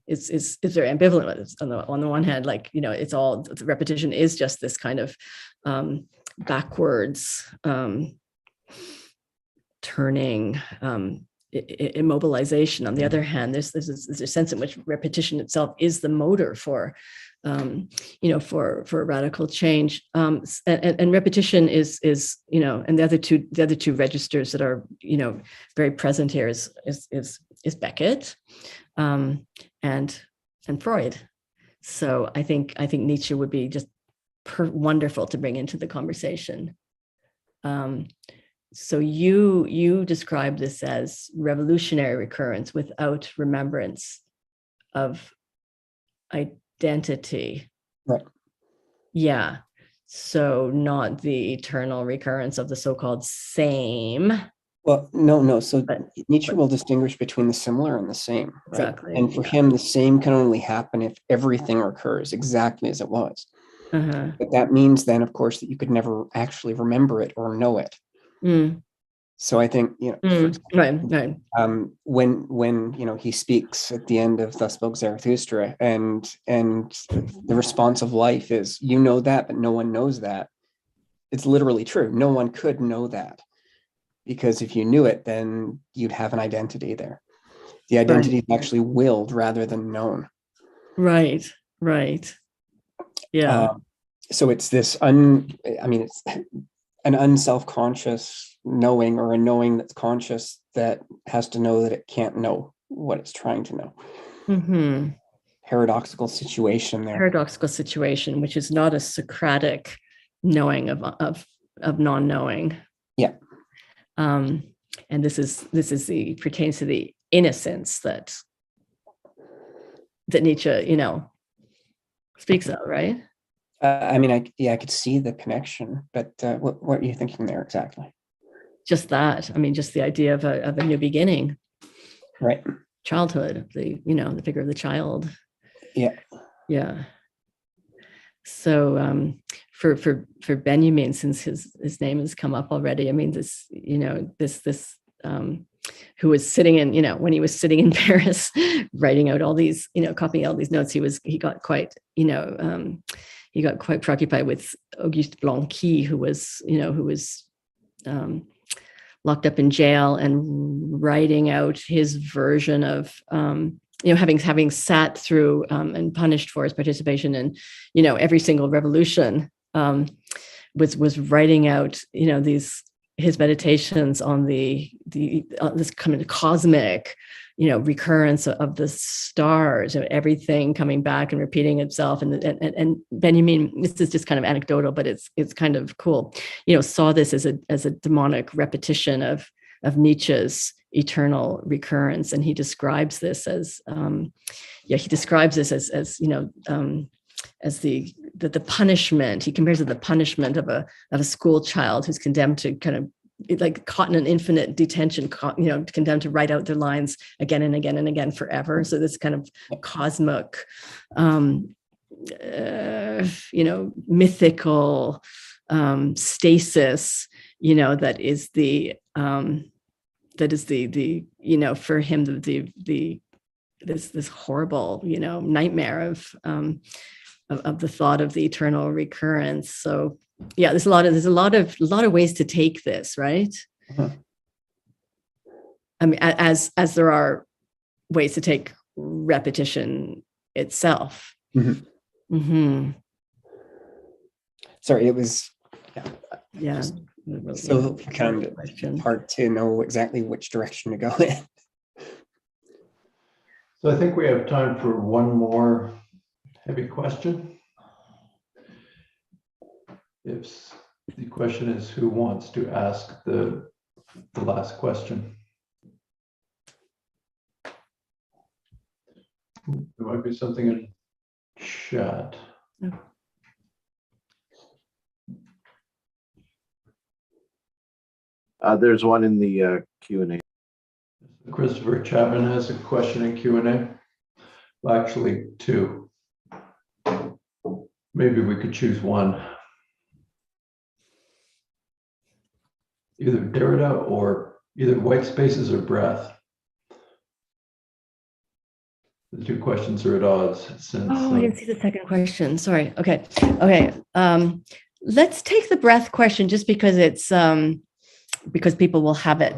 is very ambivalent with. On the one hand, like, it's all, the repetition is just this kind of backwards turning immobilization. On the other hand, there's a sense in which repetition itself is the motor for radical change. And repetition is and the other two registers that are very present here is Beckett and Freud. So I think Nietzsche would be just wonderful to bring into the conversation. So you describe this as revolutionary recurrence without remembrance of identity. Right. Yeah. So not the eternal recurrence of the so-called same. Well, no. So Nietzsche will distinguish between the similar and the same. Right? Exactly. And for him, the same can only happen if everything recurs exactly as it was. Uh-huh. But that means then, of course, that you could never actually remember it or know it. Mm. So I think, Right. When he speaks at the end of Thus Spoke Zarathustra, and the response of life is, that, but no one knows that. It's literally true. No one could know that, because if you knew it, then you'd have an identity there. The identity is actually willed rather than known. Right. Yeah. So it's this it's an unself-conscious knowing, or a knowing that's conscious that has to know that it can't know what it's trying to know. Mm-hmm. Paradoxical situation there. Paradoxical situation, which is not a Socratic knowing of non-knowing. Yeah. And this pertains to the innocence that Nietzsche, speaks of, right? I could see the connection, but what are you thinking there exactly? Just that. Just the idea of a new beginning, right? Childhood, the figure of the child. Yeah. So for Benjamin, since his name has come up already, this who was sitting in, when he was sitting in Paris, writing out all these, copying all these notes, he got quite preoccupied with Auguste Blanqui, who was locked up in jail and writing out his version of, having sat through and punished for his participation in, every single revolution, was writing out, his meditations on this kind of cosmic, recurrence of the stars, everything coming back and repeating itself. And Benjamin, this is just kind of anecdotal, but it's kind of cool, saw this as a demonic repetition of Nietzsche's eternal recurrence. And he describes this as, as the punishment. He compares it to the punishment of a school child who's condemned to kind of like caught in an infinite detention, condemned to write out their lines again and again and again forever. So this kind of cosmic, mythical stasis, that is the for him this horrible nightmare of the thought of the eternal recurrence. So yeah, there's a lot of ways to take this, right? I mean, as there are ways to take repetition itself. Sorry, it was Yeah. so kind of hard to know exactly which direction to go in. So I think we have time for one more heavy question. If the question is, who wants to ask the last question? There might be something in chat. There's one in the Q&A. Christopher Chapman has a question in Q&A. Well, actually, two. Maybe we could choose one. Either Derrida or either white spaces or breath. The two questions are at odds. Since, I didn't see the second question. Sorry. Okay. Let's take the breath question just because it's because people will have it.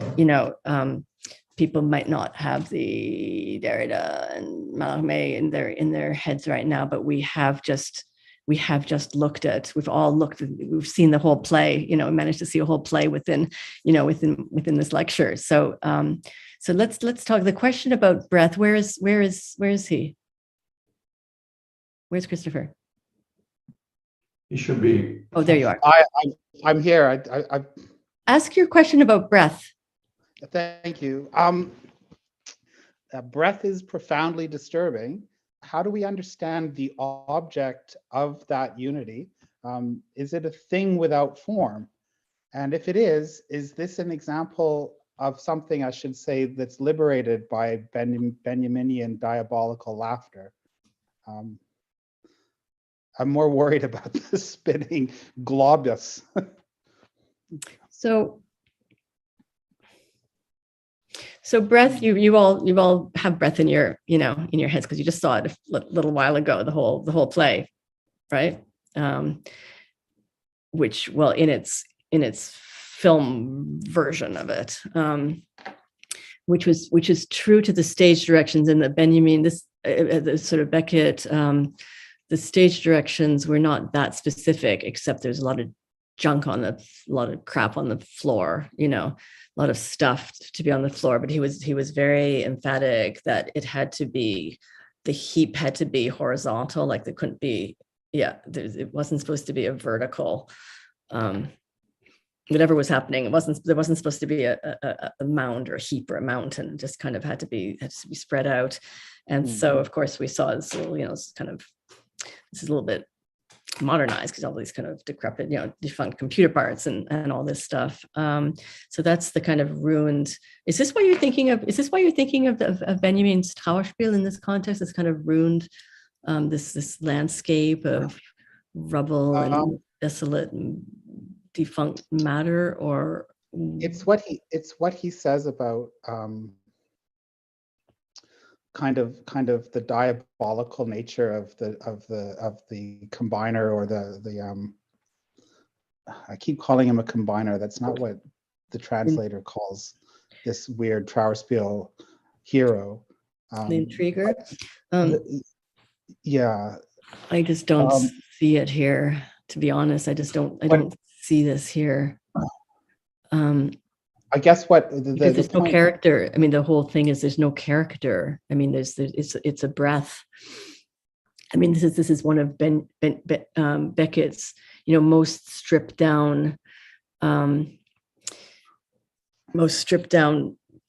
People might not have the Derrida and Comay in their heads right now, but we have just looked at. We've seen the whole play. Managed to see a whole play within this lecture. So let's talk. The question about breath. Where is he? Where's Christopher? He should be. Oh, there you are. I'm here. I ask your question about breath. Thank you. Breath is profoundly disturbing. How do we understand the object of that unity? Is it a thing without form? And if it is this an example of something, I should say, that's liberated by Benjaminian diabolical laughter? I'm more worried about the spinning globus. So breath, you all have breath in your heads because you just saw it a little while ago, the whole play, right? Which, well, in its film version of it, which is true to the stage directions in the Benjamin, the sort of Beckett, the stage directions were not that specific, except there's a lot of junk a lot of crap on the floor, a lot of stuff to be on the floor. But he was very emphatic that the heap had to be horizontal, like there couldn't be, it wasn't supposed to be a vertical, whatever was happening. There wasn't supposed to be a mound or a heap or a mountain. It just kind of had to be spread out. And so of course we saw this little, this is a little bit modernized because all these kind of decrepit, defunct computer parts and all this stuff. So that's the kind of ruined. Is this why you're thinking of Benjamin's Trauerspiel in this context? It's kind of ruined this landscape of rubble and desolate and defunct matter, or it's what he says about kind of the diabolical nature of the combiner, or the I keep calling him a combiner. That's not what the translator calls this weird Trauerspiel hero. The intriguer. Yeah. I just don't see it here, to be honest. I don't see this here. I guess there's no character. I mean, the whole thing is there's no character. I mean, it's a breath. I mean, this is one of Beckett's, most stripped down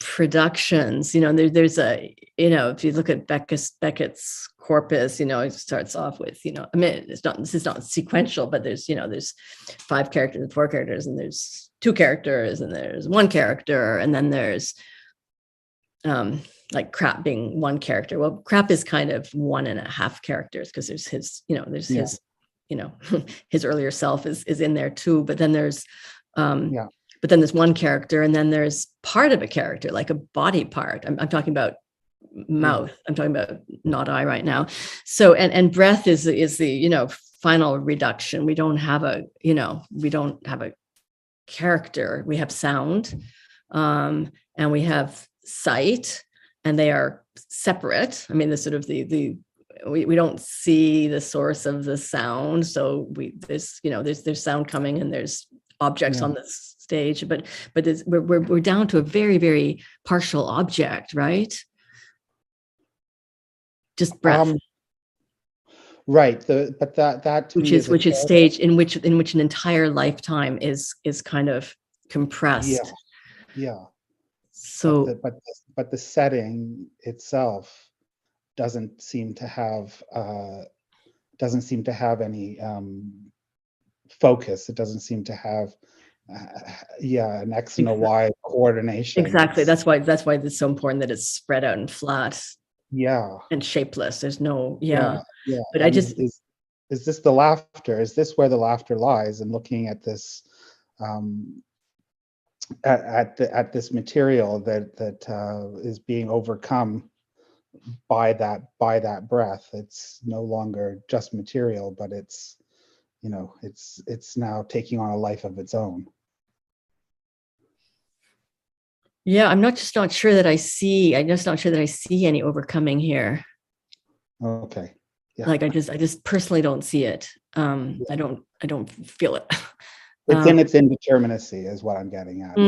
productions. There's a, if you look at Beckett's corpus, it starts off with, I mean, this is not sequential, but there's 5 characters and 4 characters, and there's 2 characters, and there's 1 character, and then there's like Crap being 1 character. Well, Crap is kind of 1.5 characters because there's his, his earlier self is in there too. But then there's Yeah. but then there's one character, and then there's part of a character, like a body part. I'm talking about mouth. I'm talking about not eye right now. So and breath is the final reduction. We don't have a character. We have sound, and we have sight, and they are separate. I mean, the sort of we don't see the source of the sound, so there's sound coming, and there's objects on the stage, but we're down to a very, very partial object, right? Just breath. Right. But that to which me is stage in which an entire lifetime is kind of compressed. Yeah. So but the setting itself doesn't seem to have any focus. It doesn't seem to have an X and a Y coordination. Exactly. That's why it's so important that it's spread out and flat. Yeah. And shapeless. There's no Yeah. But and is this the laughter? Is this where the laughter lies? And looking at this at this material that is being overcome by that breath. It's no longer just material, but it's it's now taking on a life of its own. Yeah, I'm just not sure that I see any overcoming here. Okay. Yeah. Like I just personally don't see it. I don't feel it. It's in its indeterminacy is what I'm getting at.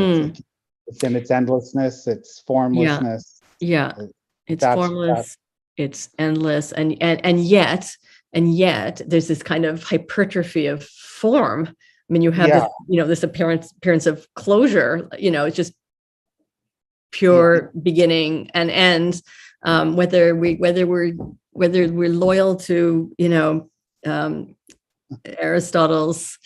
It's in its endlessness, its formlessness. Yeah. It's formless, it's endless, and yet there's this kind of hypertrophy of form. I mean, you have this appearance of closure. It's just pure beginning and end. Whether we're loyal to Aristotle's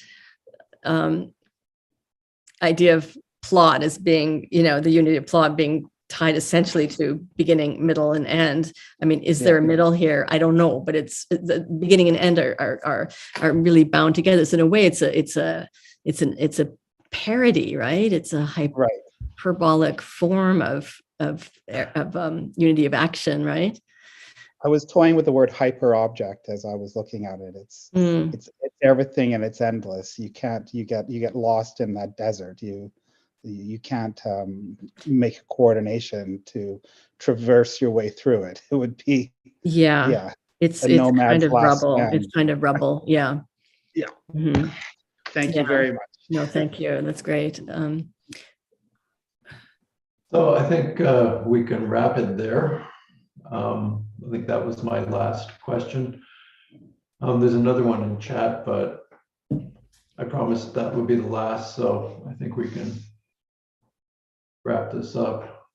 idea of plot as being the unity of plot being tied essentially to beginning, middle, and end. I mean, is there a middle here? I don't know, but it's the beginning and end are really bound together. So in a way, it's a parody, right? It's a hyperbolic form of unity of action, right? I was toying with the word hyper object as I was looking at it. It's everything and it's endless. You get lost in that desert. You can't make a coordination to traverse your way through it. It would be it's kind of rubble. It's kind of rubble. Yeah. Mm-hmm. Thank you very much. No, thank you. That's great. So I think we can wrap it there. I think that was my last question. There's another one in chat, but I promised that would be the last, so I think we can wrap this up.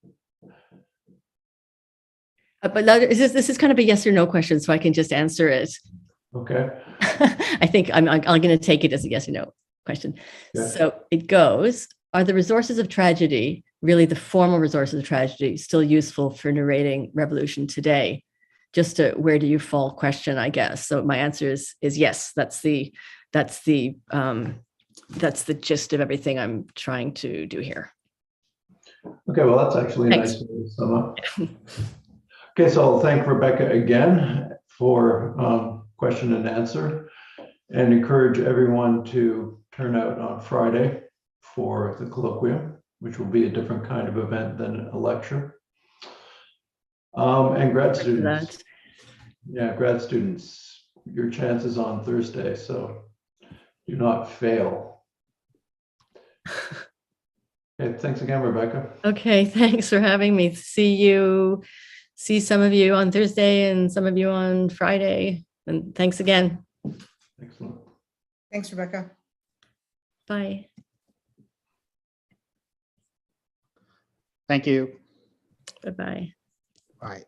But this is kind of a yes or no question, so I can just answer it. Okay. I think I'm going to take it as a yes or no question. Okay. So it goes, are the resources of tragedy, really the formal resources of tragedy, still useful for narrating revolution today? Just a where do you fall question, I guess. So my answer is yes. That's the gist of everything I'm trying to do here. Okay, well, that's actually a nice way to sum up. Okay, so I'll thank Rebecca again for question and answer, and encourage everyone to turn out on Friday for the colloquium, which will be a different kind of event than a lecture. And grad students. Yeah, grad students, your chance is on Thursday, so do not fail. Okay, thanks again, Rebecca. Okay, thanks for having me. See some of you on Thursday and some of you on Friday. And thanks again. Excellent. Thanks, Rebecca. Bye. Thank you. Bye-bye. Bye.